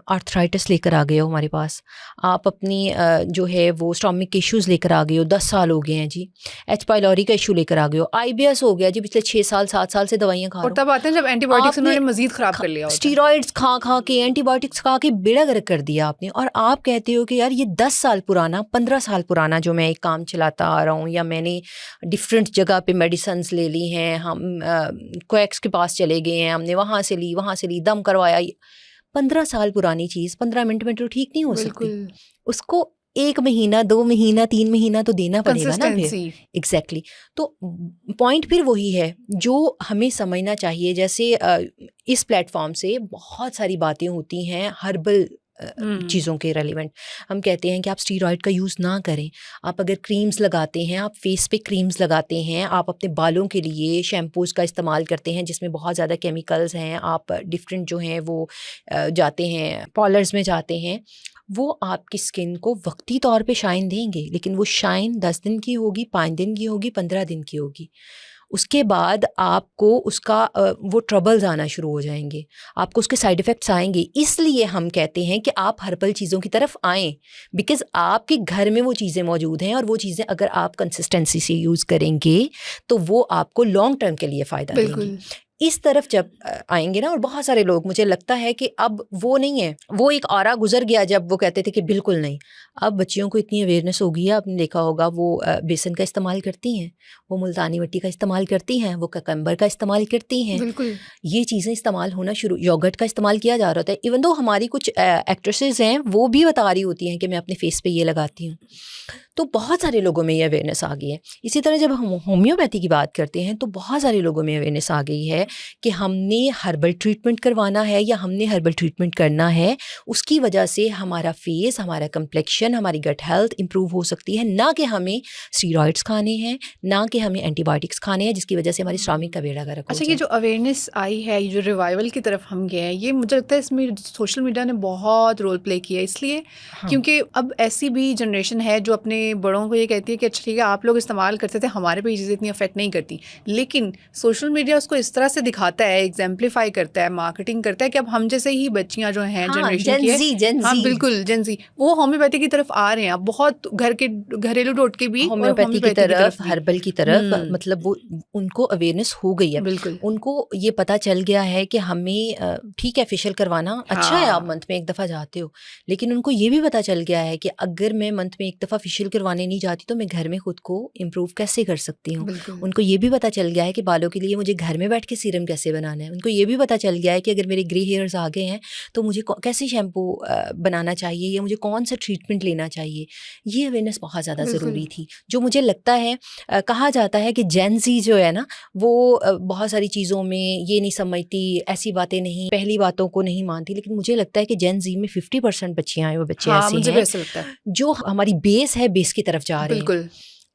आर्थराइटिस लेकर आ गए हो हमारे पास, आप अपनी जो है वो स्टोमिक के इश्यूज़ लेकर आ गए हो, 10 साल हो गए हैं जी, एच पाइलोरी का इशू लेकर आ गए हो, IBS हो गया जी, पिछले 6 साल 7 साल से दवाइयाँ खा और रहे हो। तब आते हैं जब एंटीबायोटिक्स आपने उन्होंने मजीद खराब कर लिया होता है। स्टीरॉइड्स खा खा के, एंटीबायोटिक्स खा के बेड़ा गर्क कर दिया आपने, और आप कहते हो कि यार ये 10 साल पुराना, 15 साल पुराना जो मैं एक काम चलाता आ रहा हूँ, या मैंने डिफरेंट जगह पे मेडिसिन्स ले ली हैं, हम क्वैक्स के पास चले गए हैं, हमने वहाँ से ली, दम करवाया, 15 साल पुरानी चीज़ 15 मिनट में तो ठीक नहीं हो सकती। बिल्कुल। उसको 1 महीना, 2 महीना, 3 महीना तो देना पड़ेगा ना फिर। कंसिस्टेंसी। एग्ज़ैक्टली। तो पॉइंट फिर वही है जो हमें समझना चाहिए। जैसे इस प्लेटफ़ॉर्म से बहुत सारी बातें होती हैं हर्बल चीज़ों के रेलिवेंट। हम कहते हैं कि आप स्टीरॉइड का यूज़ ना करें। आप अगर क्रीम्स लगाते हैं, आप फेस पे क्रीम्स लगाते हैं, आप अपने बालों के लिए शैम्पूज़ का इस्तेमाल करते हैं जिसमें बहुत ज़्यादा केमिकल्स हैं, आप डिफरेंट जो हैं वो जाते हैं पार्लर्स में जाते हैं, वो आपकी स्किन को वक्ती तौर पे शाइन देंगे, लेकिन वो शाइन 10 दिन की होगी, 5 दिन की होगी, 15 दिन की होगी। उसके बाद आपको उसका वो ट्रबल्स आना शुरू हो जाएंगे, आपको उसके साइड इफ़ेक्ट्स आएंगे। इसलिए हम कहते हैं कि आप हर्बल चीज़ों की तरफ आएँ, बिकॉज़ आपके घर में वो चीज़ें मौजूद हैं, और वो चीज़ें अगर आप कंसिस्टेंसी से यूज़ करेंगे तो वो आपको लॉन्ग टर्म के लिए फ़ायदा देंगी। बिल्कुल। इस तरफ जब आएँगे ना, और बहुत सारे लोग, मुझे लगता है कि अब वो नहीं है, वो एक ऑरा गुज़र गया जब वो कहते थे कि बिल्कुल नहीं। अब बच्चियों को इतनी अवेयरनेस हो गई है, आपने देखा होगा वो बेसन का इस्तेमाल करती हैं, वो मुल्तानी मिट्टी का इस्तेमाल करती हैं, वो ककम्बर का इस्तेमाल करती हैं। बिल्कुल। ये चीज़ें इस्तेमाल होना शुरू, योगर्ट का इस्तेमाल किया जा रहा होता है। इवन दो हमारी कुछ एक्ट्रेसेस हैं, वो भी बता रही होती हैं कि मैं अपने फेस पे ये लगाती हूँ। तो बहुत सारे लोगों में ये अवेयरनेस आ गई है। इसी तरह जब हम होम्योपैथी की बात करते हैं तो बहुत सारे लोगों में अवेयरनेस आ गई है कि हमने हर्बल ट्रीटमेंट करवाना है या हमने हर्बल ट्रीटमेंट करना है, उसकी वजह से हमारा फेस, हमारा कम्प्लेक्शन, हमारी गट हेल्थ इंप्रूव हो सकती है। ना कि हमें स्टीरॉइड्स खाने हैं, ना कि हमें एंटीबायोटिक्स खाने हैं जिसकी वजह से हमारी स्टमक का बेड़ा गर्क हो अच्छा, जाए। ये जो अवेयरनेस आई है, ये जो रिवाइवल की तरफ हम गए हैं, ये मुझे लगता है इसमें सोशल मीडिया ने बहुत रोल प्ले किया है। इसलिए क्योंकि अब ऐसी भी जनरेशन है जो अपने बड़ों को ये कहती है कि अच्छा ठीक है, आप लोग इस्तेमाल करते थे, हमारे पे ये चीज़ें इतनी अफेक्ट नहीं करती। लेकिन सोशल मीडिया उसको इस तरह से दिखाता है, एग्जाम्पलीफाई करता है, मार्केटिंग करता है कि अब हम जैसे ही बच्चियाँ जो हैं जनरेशन की है, हाँ बिल्कुल जेंजी, वो होम्योपैथी की तरफ आ रहे हैं। अब बहुत घरेलू टोटके भी और होम्योपैथी की तरफ, भी। हर्बल की तरफ, मतलब वो उनको अवेयरनेस हो गई है। बिल्कुल। उनको ये पता चल गया है कि हमें ठीक है फेशियल करवाना अच्छा है, आप हाँ। मंथ में एक दफ़ा जाते हो, लेकिन उनको ये भी पता चल गया है कि अगर मैं मंथ में एक दफ़ा फेशियल करवाने नहीं जाती तो मैं घर में खुद को इम्प्रूव कैसे कर सकती हूँ। बिल्कुल। उनको ये भी पता चल गया है कि बालों के लिए मुझे घर में बैठ के सीरम कैसे बनाना है। उनको ये भी पता चल गया है कि अगर मेरे ग्रे हेयर्स आ गए हैं तो मुझे कैसे शैम्पू बनाना चाहिए, या मुझे कौन सा ट्रीटमेंट लेना चाहिए। ये अवेयरनेस बहुत ज़्यादा ज़रूरी थी, जो मुझे लगता है कहा जाता है कि जेन ज़ी जो है ना, वो बहुत सारी चीज़ों में ये नहीं समझती, ऐसी बातें नहीं, पहली बातों को नहीं मानती, लेकिन मुझे लगता है कि जेन ज़ी में 50% बच्चियाँ हैं, वो बच्चे हाँ, ऐसे मुझे भी हैं ऐसा लगता है। जो हमारी बेस है, बेस की तरफ जा रहे हैं। बिल्कुल।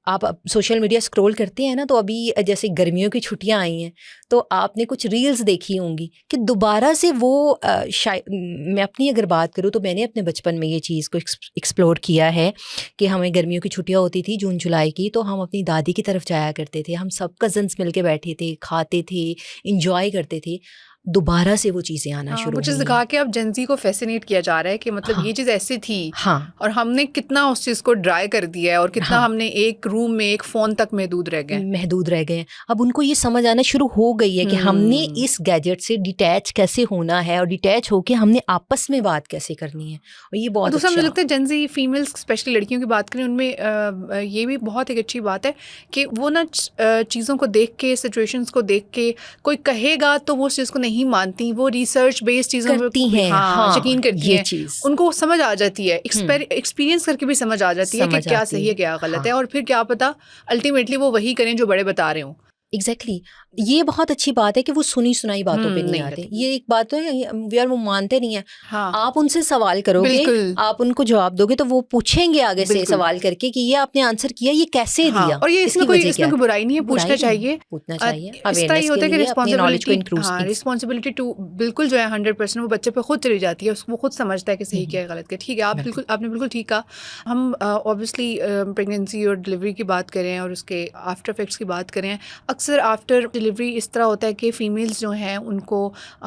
आप सोशल मीडिया स्क्रॉल करते हैं ना, तो अभी जैसे गर्मियों की छुट्टियां आई हैं तो आपने कुछ रील्स देखी होंगी कि दोबारा से वो मैं अपनी अगर बात करूँ तो मैंने अपने बचपन में ये चीज़ को एक्सप्लोर किया है कि हमें गर्मियों की छुट्टियां होती थी जून जुलाई की, तो हम अपनी दादी की तरफ जाया करते थे, हम सब कजन्स मिल के बैठे थे, खाते थे, इंजॉय करते थे। दोबारा से वो चीज़ें आना हाँ, शुरू कुछ हुई दिखा हैं। के अब जेंजी को फैसिनेट किया जा रहा है कि मतलब हाँ ये चीज़ ऐसी थी हाँ और हमने कितना उस चीज़ को ड्राई कर दिया है और कितना हाँ हमने एक रूम में एक फ़ोन तक महदूद रह गए। महदूद रह गए हैं। अब उनको ये समझ आना शुरू हो गई है कि हमने इस गैजेट से डिटैच कैसे होना है और डिटैच होके हमने आपस में बात कैसे करनी है, और ये और बहुत दूसरा मुझे अच्छा। लगता है जेंजी फीमेल्स स्पेशली लड़कियों की बात करें उनमें ये भी बहुत एक अच्छी बात है कि वो ना चीज़ों को देख के, सिचुएशंस को देख के कोई कहेगा तो वो उस चीज़ को नहीं मानती, वो रिसर्च बेस्ड चीज़ों करती पे हैं, हाँ हाँ यकीन करती ये हैं। चीज़ उनको समझ आ जाती है, हम्म एक्सपीरियंस करके भी समझ आ जाती है कि समझ क्या आती सही है क्या गलत हाँ है, और फिर क्या पता अल्टीमेटली वो वही करें जो बड़े बता रहे हों। एग्जैक्टली ये बहुत अच्छी बात है कि वो सुनी सुनाई बातों पे नहीं नहीं आते। करती। ये एक बात तो है यार, वो मानते नहीं है। हाँ आप उनसे सवाल करोगे, बिल्कुल आप उनको जवाब दोगे तो वो पूछेंगे आगे से बिल्कुल। सवाल करके कि ये आपने आंसर किया, ये कैसे हाँ, दिया, और ये इसकी वजह क्या इसमें है? कोई बुराई नहीं है, पूछना बुराई नहीं है, चाहिए। पूछना चाहिए इस तरह ये अवेयरनेस के होता है कि लिए, अपनी नॉलेज को रिस्पॉन्सिबिलिटी रिस्पॉन्सिबिलिटी टू बिल्कुल जो है 100% वो बच्चे पे खुद चली जाती है, वो खुद समझता है कि सही क्या है गलत क्या है। ठीक है, बिल्कुल आपने बिल्कुल ठीक कहा। हम ऑब्वियसली प्रेगनेंसी और डिलीवरी की बात करें और उसके आफ्टर इफेक्ट्स की बात करें, अक्सर आफ्टर डिलीवरी इस तरह होता है कि फ़ीमेल्स जो हैं उनको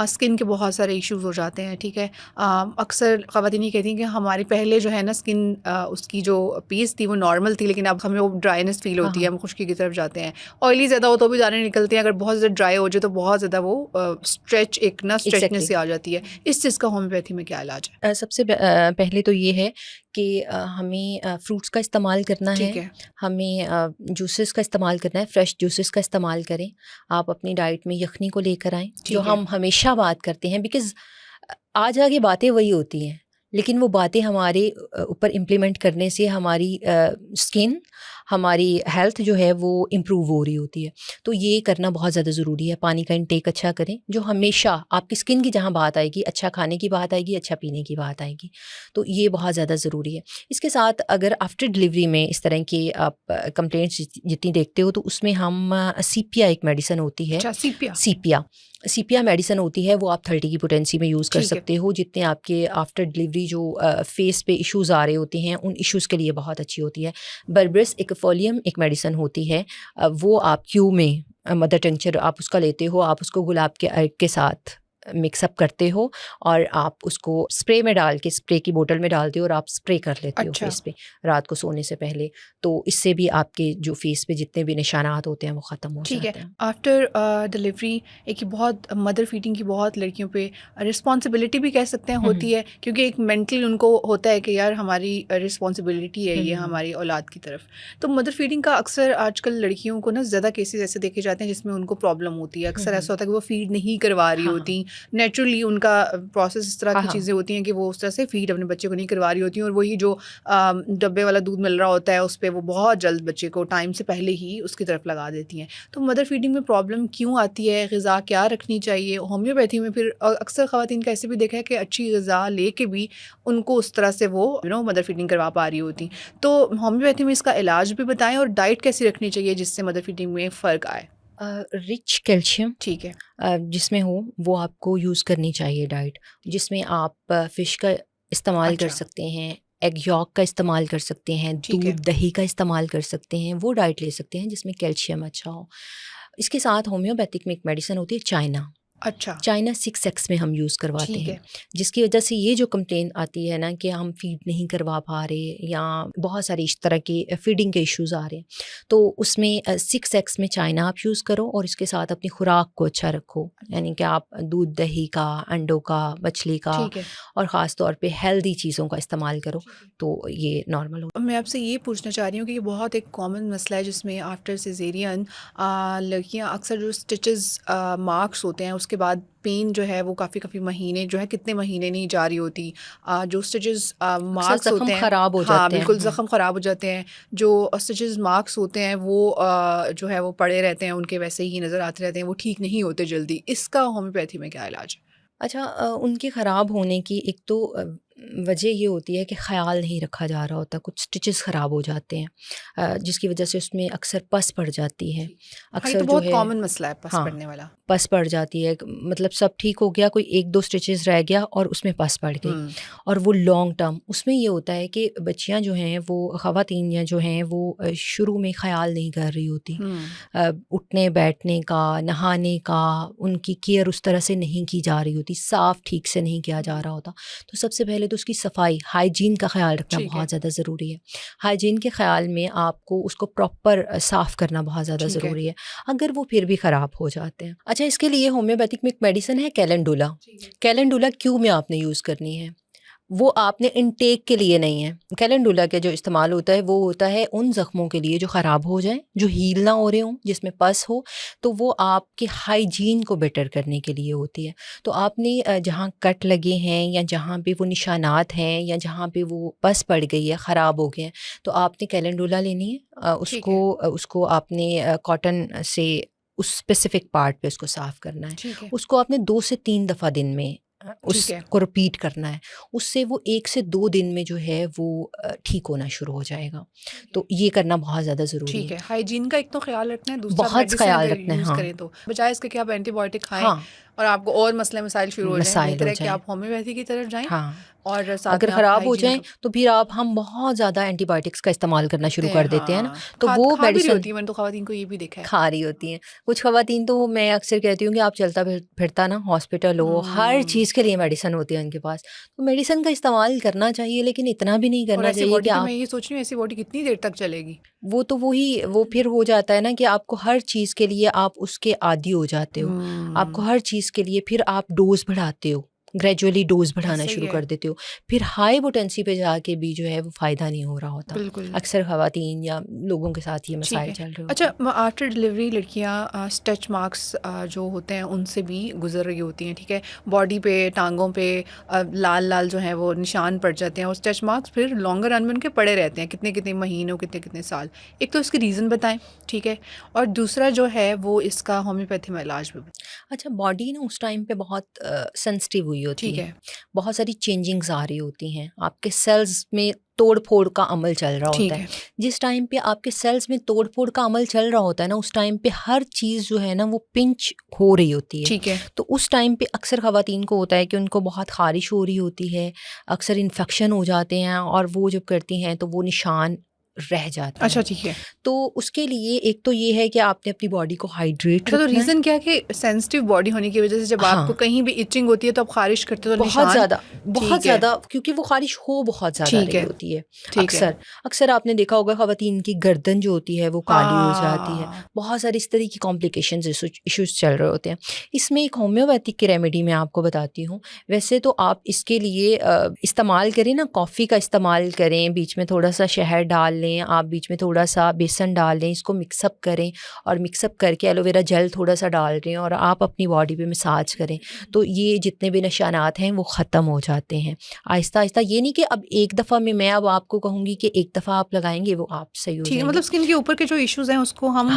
स्किन के बहुत सारे इश्यूज हो जाते हैं। ठीक है, अक्सर ख़वातीन ये कहती हैं कि हमारी पहले जो है ना स्किन उसकी जो पीस थी वो नॉर्मल थी, लेकिन अब हमें वो ड्राइनेस फील हाँ होती है, हाँ हम खुश्की की तरफ जाते हैं। ऑयली ज़्यादा हो तो भी दाने निकलते हैं, अगर बहुत ज़्यादा ड्राई हो जाए तो बहुत ज़्यादा वो स्ट्रेच एक ना स्ट्रेचनेस एग्जैक्टली से आ जाती है। इस चीज़ का होम्योपैथी में क्या इलाज है? सबसे पहले तो ये है कि हमें फ्रूट्स का इस्तेमाल करना है, ठीक है। हमें जूसेस का इस्तेमाल करना है, फ्रेश जूसेस का इस्तेमाल करें। आप अपनी डाइट में यखनी को लेकर आएँ, जो ठीक है। हम हमेशा बात करते हैं, बिकॉज़ आज आगे बातें वही होती हैं, लेकिन वो बातें हमारे ऊपर इम्प्लीमेंट करने से हमारी स्किन, हमारी हेल्थ जो है वो इम्प्रूव हो रही होती है। तो ये करना बहुत ज़्यादा ज़रूरी है। पानी का इंटेक अच्छा करें, जो हमेशा आपकी स्किन की जहाँ बात आएगी, अच्छा खाने की बात आएगी, अच्छा पीने की बात आएगी, तो ये बहुत ज़्यादा ज़रूरी है। इसके साथ अगर आफ्टर डिलीवरी में इस तरह की आप कंप्लेंट्स जितनी देखते हो, तो उसमें हम सीपिया एक मेडिसिन होती है, अच्छा, सीपिया। सीपिया सीपिया मेडिसिन होती है, वो आप 30 की पोटेंसी में यूज़ कर ठीक है। सकते हो। जितने आपके आफ्टर डिलीवरी जो फेस पे इश्यूज़ आ रहे होते हैं, उन इश्यूज़ के लिए बहुत अच्छी होती है। बर्बरस इकोफोलियम एक मेडिसिन होती है, वो आप क्यू में मदर टिंचर आप उसका लेते हो, आप उसको गुलाब के अर्क के साथ मिक्सअप करते हो और आप उसको स्प्रे में डाल के, स्प्रे की बोतल में डालते हो और आप स्प्रे कर लेते हो अच्छा। फेस पे रात को सोने से पहले। तो इससे भी आपके जो फेस पे जितने भी निशानात होते हैं वो ख़त्म हो ठीक जाते है। हैं। आफ्टर डिलीवरी एक ही बहुत मदर फीडिंग की बहुत लड़कियों पे रिस्पॉन्सिबिलिटी भी कह सकते हैं होती है, क्योंकि एक मेंटल उनको होता है कि यार हमारी रिस्पॉन्सिबिलिटी है ये हमारी औलाद की तरफ। तो मदर फीडिंग का अक्सर आजकल लड़कियों को ना ज़्यादा केसेस ऐसे देखे जाते हैं जिसमें उनको प्रॉब्लम होती है। अक्सर ऐसा होता है कि वो फीड नहीं करवा रही हाँ होती, नेचुरली उनका प्रोसेस इस तरह हाँ की हाँ चीज़ें होती हैं कि वो उस तरह से फीड अपने बच्चे को नहीं करवा रही होती हैं, और वही जो डब्बे वाला दूध मिल रहा होता है उस पर वो बहुत जल्द बच्चे को टाइम से पहले ही उसकी तरफ लगा देती हैं। तो मदर फीडिंग में प्रॉब्लम क्यों आती है, ग़िज़ा क्या रखनी चाहिए? होम्योपैथी में फिर अक्सर ख़वातीन का ऐसे भी देखा है कि अच्छी ग़िज़ा लेके भी उनको उस तरह से वो मदर फीडिंग करवा पा रही होती। तो होम्योपैथी में इसका इलाज भी बताएं और डाइट कैसी रखनी चाहिए जिससे मदर फीडिंग में फ़र्क आए? रिच कैल्शियम ठीक है। जिसमें हो वो आपको यूज़ करनी चाहिए डाइट, जिसमें आप फ़िश का इस्तेमाल कर अच्छा। सकते हैं, एग यॉक का इस्तेमाल कर सकते हैं, ठीक है। दूध दही का इस्तेमाल कर सकते हैं, वो डाइट ले सकते हैं जिसमें कैल्शियम अच्छा हो। इसके साथ होम्योपैथिक में एक मेडिसिन होती है चाइना, अच्छा। चाइना 6X में हम यूज़ करवाते ठीक हैं, है। जिसकी वजह से ये जो कंप्लेन आती है ना कि हम फीड नहीं करवा पा रहे या बहुत सारी इस तरह के फीडिंग के इश्यूज़ आ रहे हैं, तो उसमें 6X में चाइना आप यूज़ करो और इसके साथ अपनी खुराक को अच्छा रखो। यानी कि आप दूध दही का, अंडों का, मछली का ठीक है। और ख़ास तौर पे हेल्दी चीज़ों का इस्तेमाल करो, तो ये नॉर्मल हो। मैं आपसे ये पूछना चाह रही हूँ कि ये बहुत एक कॉमन मसला है जिसमें आफ्टर सिजेरियन लड़कियाँ अक्सर जो स्टिचेस मार्क्स होते हैं उसके बाद पेन जो है वो काफ़ी महीने जो है कितने महीने नहीं जा रही होती, जो स्टिचेस मार्क्स ज़ख्म होते हैं, ख़राब हो हाँ जाते हैं। बिल्कुल ज़ख्म ख़राब हो जाते हैं, जो स्टिचेस मार्क्स होते हैं वो जो है वो पड़े रहते हैं, उनके वैसे ही नज़र आते रहते हैं, वो ठीक नहीं होते जल्दी। इसका होम्योपैथी में क्या इलाज है? अच्छा, उनके ख़राब होने की एक तो वजह ये होती है कि ख़याल नहीं रखा जा रहा होता, कुछ स्टिचेस ख़राब हो जाते हैं, जिसकी वजह से उसमें अक्सर पस पड़ जाती है। हाँ, ये अक्सर तो जो बहुत है कॉमन मसला है, पस हाँ, पड़ने वाला। पस पड़ जाती है, मतलब सब ठीक हो गया, कोई 1-2 स्टिचेस रह गया और उसमें पस पड़ गई, और वो लॉन्ग टर्म उसमें ये होता है कि बच्चियां जो हैं वो ख़वातीन या जो हैं वो शुरू में ख़याल नहीं कर रही होती, उठने बैठने का, नहाने का, उनकी केयर उस तरह से नहीं की जा रही होती, साफ़ ठीक से नहीं किया जा रहा होता। तो सबसे पहले तो उसकी सफाई, हाइजीन का ख्याल रखना बहुत ज़्यादा ज़रूरी है। हाइजीन के ख्याल में आपको उसको प्रॉपर साफ़ करना बहुत ज़्यादा ज़रूरी है, अगर वो फिर भी ख़राब हो जाते हैं। अच्छा, इसके लिए होम्योपैथिक में एक मेडिसिन है कैलेंडुला। कैलेंडुला क्यों में आपने यूज़ करनी है, वो आपने इनटेक के लिए नहीं है। कैलेंडुला का जो इस्तेमाल होता है वो होता है उन ज़ख्मों के लिए जो ख़राब हो जाएं, जो हील ना हो रहे हों, जिसमें पस हो, तो वो आपके हाइजीन को बेटर करने के लिए होती है। तो आपने जहाँ कट लगे हैं या जहाँ पे वो निशानात हैं या जहाँ पे वो पस पड़ गई है, ख़राब हो गए हैं, तो आपने कैलेंडुला लेनी है। उसको आपने कॉटन से उस स्पेसिफ़िक पार्ट पे उसको साफ़ करना है। उसको आपने 2 से 3 दफ़ा दिन में उसको रिपीट करना है। उससे वो 1 से 2 दिन में जो है वो ठीक होना शुरू हो जाएगा। तो ये करना बहुत ज़्यादा ज़रूरी है। हाइजीन का एक तो ख्याल रखना है, दूसरा बहुत ख्याल रखना है। यूज़ करें तो बजाय इसके कि आप एंटीबायोटिक खाएं और आपको और मसाइल शुरू हो जाएं, बेहतर है कि आप होम्योपैथी की तरफ जाएं। और अगर ख़राब हो जाएं तो फिर हम बहुत ज़्यादा एंटीबायोटिक्स का इस्तेमाल करना शुरू कर देते हैं ना, तो वो मेडिसिन होती है। मैंने तो ख़वातीन को ये भी देखा है, खा रही होती हैं। कुछ ख़वातीन तो मैं अक्सर कहती हूँ कि आप चलता फिरता ना हॉस्पिटल हो, हर चीज़ के लिए मेडिसिन होती है उनके पास, तो मेडिसिन का इस्तेमाल करना चाहिए, लेकिन इतना भी नहीं करना चाहिए कि आप, मैं ये सोच रही हूँ ऐसी बॉडी कितनी देर तक चलेगी। वो फिर हो जाता है ना कि आपको हर चीज़ के लिए आप उसके आदी हो जाते हो। आपको हर चीज़ के लिए फिर आप डोज बढ़ाते हो, ग्रेजुअली डोज बढ़ाना शुरू कर देते हो, फिर हाई पोटेंसी पे जाके भी जो है वो फ़ायदा नहीं हो रहा होता। अक्सर ख़वातीन या लोगों के साथ ये मसाइल चल रहे होते हैं। अच्छा, आफ्टर डिलीवरी लड़कियां स्टिच मार्क्स जो होते हैं उनसे भी गुजर रही होती हैं, ठीक है, बॉडी पे, टांगों पे लाल लाल जो है वो निशान पड़ जाते हैं, और स्टिच मार्क्स फिर लॉन्गर रन में उनके पड़े रहते हैं, कितने कितने महीनों, कितने कितने साल। एक तो इसकी रीज़न बताएं, ठीक है, और दूसरा जो है वो इसका होम्योपैथी में इलाज भी। अच्छा, बॉडी ना उस टाइम पे बहुत सेंसिटिव हुई होती है, बहुत सारी चेंजिंग्स आ रही होती हैं, आपके सेल्स में तोड़ फोड़ का अमल चल रहा होता है। जिस टाइम पे आपके सेल्स में तोड़ फोड़ का अमल चल रहा होता है ना, उस टाइम पे हर चीज़ जो है ना वो पिंच हो रही होती है, ठीक है। तो उस टाइम पे अक्सर ख़वातीन को होता है कि उनको बहुत ख़ारिश हो रही होती है, अक्सर इन्फेक्शन हो जाते हैं, और वो जब करती हैं तो वो निशान रह जाते हैं। अच्छा, ठीक है। तो उसके लिए एक तो ये है कि आपने अपनी बॉडी को हाइड्रेट रखना है। तो रीज़न क्या है कि सेंसिटिव बॉडी होने की वजह से जब आपको कहीं भी इचिंग होती है तो आप खारिश करते हो, तो बहुत ज़्यादा क्योंकि वो खारिश हो बहुत ज़्यादा रही होती है। अक्सर आपने देखा होगा ख़वातीन की गर्दन जो होती है वो काली हो जाती है, बहुत सारी इस तरह की कॉम्प्लिकेशंस, इश्यूज चल रहे होते हैं। इसमें एक होम्योपैथिक की रेमेडी मैं आपको बताती हूँ। वैसे तो आप इसके लिए इस्तेमाल करें ना, कॉफ़ी का इस्तेमाल करें, बीच में थोड़ा सा शहद डाल लें, आप बीच में थोड़ा सा बेसन डाल लें, इसको मिक्सअप करें, और मिक्सअप करके एलोवेरा जेल थोड़ा सा डाल दें और आप अपनी बॉडी पे मसाज करें, तो ये जितने भी निशानात हैं वो ख़त्म हो जाते हैं आहिस्ता आहिस्ता। ये नहीं कि अब एक दफ़ा में मैं अब आपको कहूँगी कि एक दफ़ा आप लगाएंगे वो आप सही हो जाएंगे। मतलब स्किन के ऊपर के जो इश्यूज़ हैं उसको हम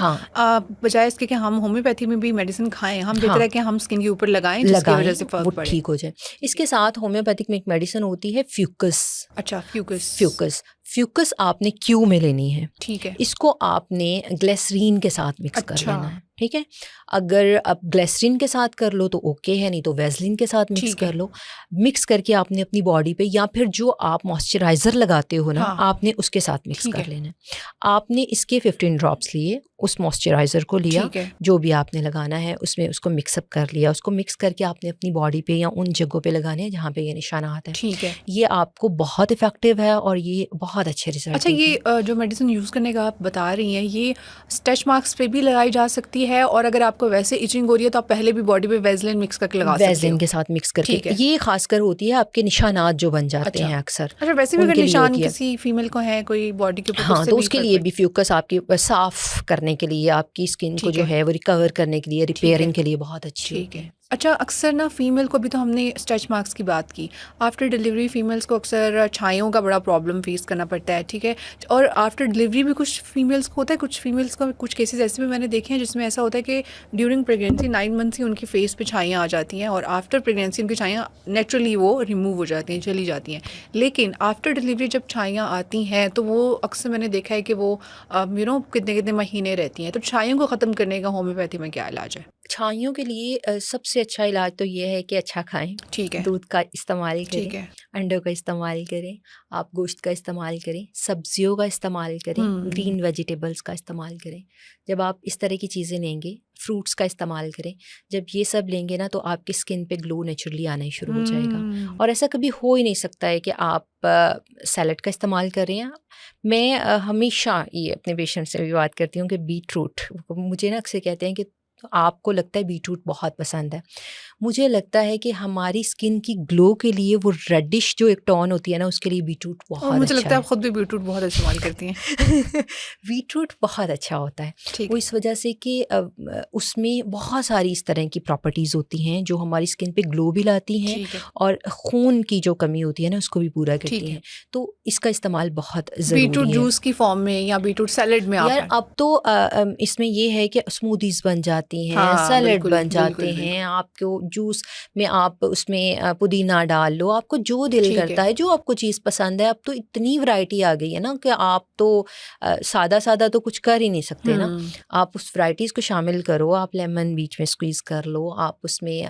बजाय इसके कि हम होम्योपैथी में भी मेडिसिन खाएं, हम बेहतर है कि हम स्किन के ऊपर लगाएं जिसकी वजह से वो ठीक हो जाए। इसके साथ होम्योपैथिक में एक मेडिसिन होती है फ्यूकस। अच्छा, फ्यूकस आपने क्यू में लेनी है, ठीक है। इसको आपने ग्लिसरीन के साथ मिक्स कर लेना है, ठीक है। अगर आप ग्लिसरीन के साथ कर लो तो ओके है, नहीं तो वैसलीन के साथ मिक्स कर लो। मिक्स करके आपने अपनी बॉडी पे, या फिर जो आप मॉइस्चराइज़र लगाते हो ना, आपने उसके साथ मिक्स कर लेना है। आपने इसके 15 ड्रॉप्स लिए, उस मॉइस्चराइज़र को लिया, जो भी आपने लगाना है उसमें उसको मिक्सअप कर लिया, उसको मिक्स करके आपने अपनी बॉडी पे या उन जगहों पे लगाने हैं जहाँ पे ये निशानात हैं, ठीक है। ये आपको बहुत इफेक्टिव है और ये बहुत अच्छे रिजल्ट। अच्छा, ये जो मेडिसिन यूज़ करने का आप बता रही हैं, ये स्टिच मार्क्स पे भी लगाई जा सकती है, और अगर आपको वैसे इचिंग हो रही है तो आप पहले भी बॉडी पे वैसलीन मिक्स करके लगा सकते हो। वैसलीन के साथ मिक्स करके, ये खासकर होती है आपके निशानात जो बन जाते हैं अक्सर। अच्छा, वैसे भी अगर निशान किसी फीमेल को है कोई बॉडी के ऊपर, हाँ, तो उसके लिए भी फ्यूकस आपकी साफ करने के लिए, आपकी स्किन को जो है वो रिकवर करने के लिए, रिपेयरिंग के लिए बहुत अच्छी है। अच्छा, अक्सर ना फ़ीमेल को भी, तो हमने स्ट्रेच मार्क्स की बात की, आफ्टर डिलीवरी फ़ीमेल्स को अक्सर छाइयों का बड़ा प्रॉब्लम फेस करना पड़ता है, ठीक है। और आफ्टर डिलीवरी भी कुछ फ़ीमेल्स को होता है, कुछ फ़ीमेल्स को कुछ केसेस ऐसे भी मैंने देखे हैं जिसमें ऐसा होता है कि ड्यूरिंग प्रेगनेंसी 9 मंथ्स ही उनकी फेस पे छाइयाँ आ जाती हैं और आफ्टर प्रेगनेंसी उनकी छाइयाँ नेचुरली वो रिमूव हो जाती हैं, चली जाती हैं। लेकिन आफ्टर डिलीवरी जब छाइयाँ आती हैं तो वो अक्सर मैंने देखा है कि वो कितने कितने महीने रहती हैं। तो छाइयों को ख़त्म करने का होम्योपैथी में क्या इलाज है? छाइयों के लिए सबसे अच्छा इलाज तो ये है कि अच्छा खाएं, ठीक है। दूध का इस्तेमाल ठीक करें, है। अंडों का इस्तेमाल करें, आप गोश्त का इस्तेमाल करें, सब्जियों का इस्तेमाल करें, ग्रीन वेजिटेबल्स का इस्तेमाल करें। जब आप इस तरह की चीज़ें लेंगे, फ्रूट्स का इस्तेमाल करें, जब ये सब लेंगे ना तो आपकी स्किन पे ग्लो नेचुरली आना ही शुरू हो जाएगा। और ऐसा कभी हो ही नहीं सकता है कि आप सैलड का इस्तेमाल कर रहे हैं। मैं हमेशा ये अपने पेशेंट से भी बात करती हूँ कि बीट रूट, मुझे ना अक्सर कहते हैं कि आपको लगता है बीटरूट बहुत पसंद है। मुझे लगता है कि हमारी स्किन की ग्लो के लिए वो रेडिश जो एक टोन होती है ना, उसके लिए बीटरूट और बहुत मुझे अच्छा लगता है है। आप खुद भी बीटरूट बहुत इस्तेमाल करती हैं। बीटरूट बहुत अच्छा होता है। ठीक वो है। इस वजह से कि उसमें बहुत सारी इस तरह की प्रॉपर्टीज़ होती हैं जो हमारी स्किन पे ग्लो भी लाती हैं ठीक है। और खून की जो कमी होती है ना उसको भी पूरा ठीक करती है। हैं। तो इसका इस्तेमाल बहुत बीटरूट ज़रूरी है। जूस की फॉर्म में या बीटरूट सैलेड में आप यार अब तो इसमें ये है कि स्मूदीज़ बन जाती हैं, हाँ, सैलेड बिल्कुल, बन जाते बिल्कुल, हैं, बिल्कुल। आपको जूस में आप उसमें पुदीना डाल लो, आपको जो दिल ठीक करता है। है, जो आपको चीज़ पसंद है। अब तो इतनी वैरायटी आ गई है ना कि आप तो सादा-सादा तो कुछ कर ही नहीं सकते ना। हुँ, आप उस वैराइटीज़ को शामिल करो, आप लेमन बीच में स्क्वीज़ कर लो, आप उसमें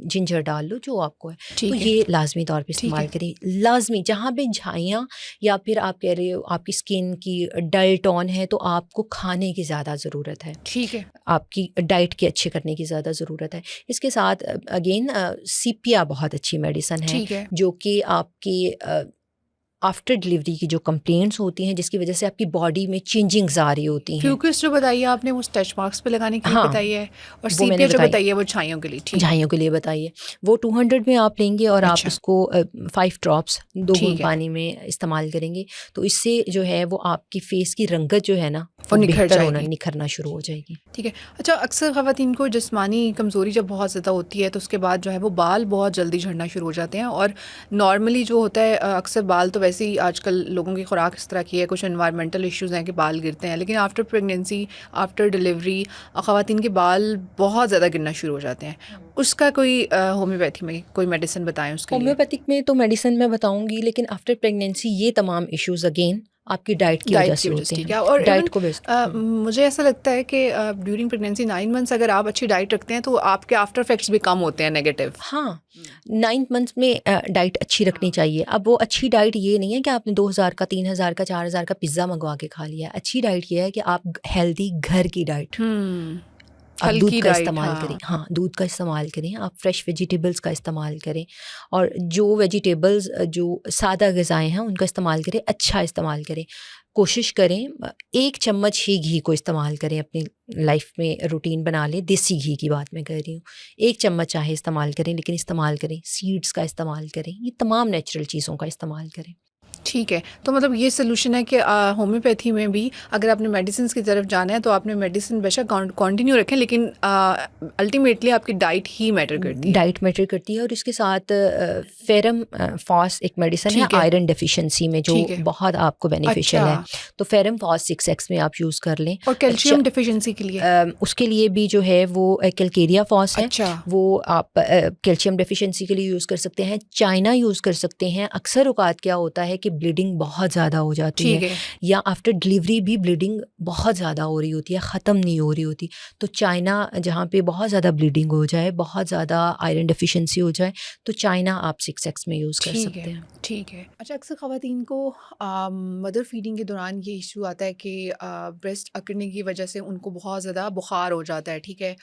जिंजर डाल लो, जो आपको है। तो ठीक है। ये लाज़मी तौर पे ठीक इस्तेमाल है। करें। लाज़मी जहाँ पे झाइयाँ या फिर आप कह रहे हो आपकी स्किन की डल टोन है तो आपको खाने की ज़्यादा ज़रूरत है, ठीक है। आपकी डाइट की अच्छी करने की ज़्यादा ज़रूरत है। इसके साथ अगेन सीपिया बहुत अच्छी मेडिसिन है ठीक है। जो कि आपकी आफ्टर डिलीवरी की जो कंप्लेंट्स होती हैं जिसकी वजह से आपकी बॉडी में चेंजिंग्स आ रही होती हैं। फ्यूकस जो बताई है आपने वो स्ट्रेच मार्क्स पे लगाने के लिए हाँ, बताई है, और वो मैंने सीपिया जो बताई। बताई है वो छाइयों के लिए। ठीक है। झाइयों के लिए बताइए, वो 200 में आप लेंगे और आप अच्छा। इसको 5 ड्रॉप्स 2 ठीक बूंद है। पानी में इस्तेमाल करेंगे तो इससे जो है वो आपकी फेस की रंगत जो है ना वो वो निखर बेहतर होना, जाएगी। निखरना शुरू हो जाएगी। ठीक है। अच्छा, अक्सर ख़वातीन को जिस्मानी कमज़ोरी जब बहुत ज़्यादा होती है तो उसके बाद जो है वो बाल बहुत जल्दी झड़ना शुरू हो जाते हैं, और नॉर्मली जो होता है अक्सर बाल तो वैसे ही आजकल लोगों की खुराक इस तरह की है, कुछ एनवायरमेंटल इश्यूज़ हैं कि बाल गिरते हैं, लेकिन आफ्टर प्रेगनेंसी, आफ्टर डिलीवरी ख़वातीन के बाल बहुत ज़्यादा गिरना शुरू हो जाते हैं। उसका कोई होम्योपैथी में कोई मेडिसिन बताएँ उसके लिए? होम्योपैथिक में तो मेडिसिन मैं बताऊंगी, लेकिन आफ्टर प्रेगनेंसी ये तमाम इश्यूज अगेन आपकी डाइट की वजह डाइट की से वजह होते से, ठीक हैं। है। और डाइट इवन को बेस्ट मुझे ऐसा लगता है कि ड्यूरिंग प्रेगनेंसी 9 मंथ्स अगर आप अच्छी डाइट रखते हैं तो आपके आफ्टर इफेक्ट्स भी कम होते हैं नेगेटिव। हाँ, 9 मंथ्स में डाइट अच्छी रखनी चाहिए। अब वो अच्छी डाइट ये नहीं है कि आपने 2000 का, 3000 का, 4000 का पिज़्ज़ा मंगवा के खा लिया है। अच्छी डाइट ये है कि आप हेल्दी घर की डाइट, आप दूध हल्की का डाइट, इस्तेमाल करें। हाँ। हाँ, दूध का इस्तेमाल करें, आप फ्रेश वेजिटेबल्स का इस्तेमाल करें और जो वेजिटेबल्स जो सादा ग़िज़ाएँ हैं उनका इस्तेमाल करें, अच्छा इस्तेमाल करें। कोशिश करें 1 चम्मच ही घी को इस्तेमाल करें, अपनी लाइफ में रूटीन बना लें। देसी घी की बात मैं कर रही हूँ। 1 चम्मच चाहे इस्तेमाल करें, लेकिन इस्तेमाल करें। सीड्स का इस्तेमाल करें, ये तमाम नेचुरल चीज़ों का इस्तेमाल करें। ठीक है। तो मतलब ये सॉल्यूशन है कि होम्योपैथी में भी अगर आपने मेडिसिन्स की तरफ जाना है तो आपने मेडिसिन बेशक कंटिन्यू रखें, लेकिन अल्टीमेटली आपकी डाइट ही मैटर करती है। डाइट मैटर करती है और इसके साथ फेरम फॉस एक मेडिसिन है ठीक है। आयरन डेफिशिएंसी में जो ठीक है। बहुत आपको बेनिफिशियल है। अच्छा। तो फेरम फॉस 6x में आप यूज़ कर लें। और कैल्शियम डिफिशिएंसी के लिए? उसके लिए भी जो है वो कैलकेरिया फॉस है, अच्छा। वो आप कैल्शियम डेफिशिएंसी के लिए यूज़ कर सकते हैं। चाइना यूज़ कर सकते हैं। अक्सर औकात क्या होता है कि ब्लीडिंग बहुत ज़्यादा हो जाती ठीक है है। या आफ्टर डिलीवरी भी ब्लीडिंग बहुत ज़्यादा हो रही होती है, ख़त्म नहीं हो रही होती। तो चाइना जहाँ पे बहुत ज़्यादा ब्लीडिंग हो जाए, बहुत ज़्यादा आयरन डेफिशिएंसी हो जाए, तो चाइना आप 6x में यूज़ कर ठीक सकते है। हैं। ठीक है। अच्छा, अक्सर ख़वातीन को मदर फीडिंग के दौरान ये इशू आता है कि ब्रेस्ट अकड़ने की वजह से उनको बहुत ज़्यादा बुखार हो जाता है, ठीक है।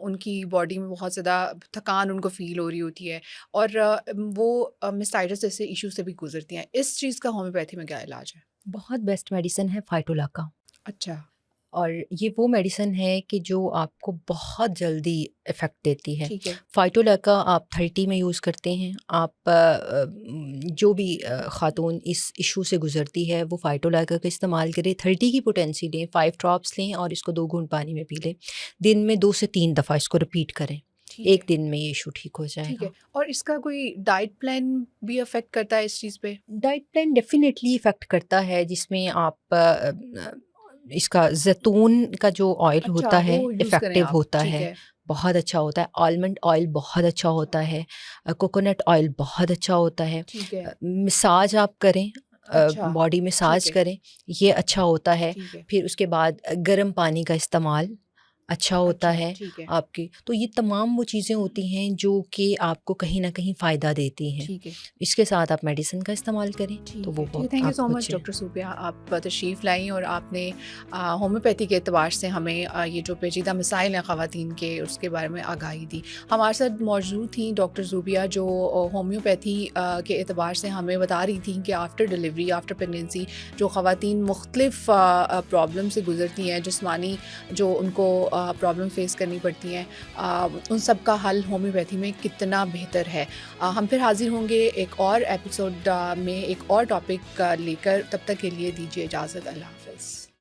उनकी बॉडी में बहुत ज़्यादा थकान उनको फ़ील हो रही होती है, और वो मास्टाइटिस जैसे इशू से भी गुजरती हैं। इस चीज़ का होम्योपैथी में क्या इलाज है? बहुत बेस्ट मेडिसिन है फाइटोलाका। अच्छा। और ये वो मेडिसिन है कि जो आपको बहुत जल्दी इफ़ेक्ट देती है। ठीक है। फाइटोलैका आप 30 में यूज़ करते हैं। आप जो भी ख़ातून इस इशू से गुज़रती है वो फाइटोलैका का इस्तेमाल करें। 30 की पोटेंसी लें, 5 ड्रॉप्स लें और इसको 2 घूंट पानी में पी लें। दिन में 2 से 3 दफ़ा इसको रिपीट करें। ठीक एक है, दिन में ये इशू ठीक हो ठीक है। जाएगा। और इसका कोई डाइट प्लान भी अफ़ेक्ट करता है इस चीज़ पे? डाइट प्लान डेफ़िनेटली इफ़ेक्ट करता है, जिसमें आप इसका ज़ैतून का जो ऑयल अच्छा, होता है वो यूज़ करें इफ़ेक्टिव आप, होता ठीक है, है। बहुत अच्छा होता है। आलमंड ऑयल बहुत अच्छा होता है, कोकोनट ऑयल बहुत अच्छा होता है। ठीक है। मसाज आप करें, अच्छा, बॉडी ठीक मसाज है, करें, ये अच्छा होता है। ठीक है। फिर उसके बाद गर्म पानी का इस्तेमाल अच्छा होता अच्छा, है ठीक है, आपकी। तो ये तमाम वो चीज़ें होती हैं जो कि आपको कहीं न कहीं फ़ायदा देती हैं। ठीक है। इसके साथ आप मेडिसिन का इस्तेमाल करें, तो ठीक वो है, ठीक है। बहुत थैंक यू सो आपको मच अच्छे। डॉक्टर सूपिया, आप तशरीफ़ लाई और आपने होम्योपैथी के एतबार से हमें ये जो पेचीदा मसाइल हैं ख़वातीन के, उसके बारे में आगाही दी। हमारे साथ मौजूद थी डॉक्टर सूबिया, जो होम्योपैथी के एतबार से हमें बता रही थी कि आफ्टर डिलीवरी, आफ्टर प्रेगनेंसी जो ख़वातीन मुख्तलिफ़ प्रॉब्लम से गुज़रती हैं, जिस्मानी जो उनको प्रॉब्लम फ़ेस करनी पड़ती हैं, उन सब का हल होम्योपैथी में कितना बेहतर है। हम फिर हाज़िर होंगे एक और एपिसोड में एक और टॉपिक लेकर। तब तक के लिए दीजिए इजाज़त। अल्लाह हाफ़िज़।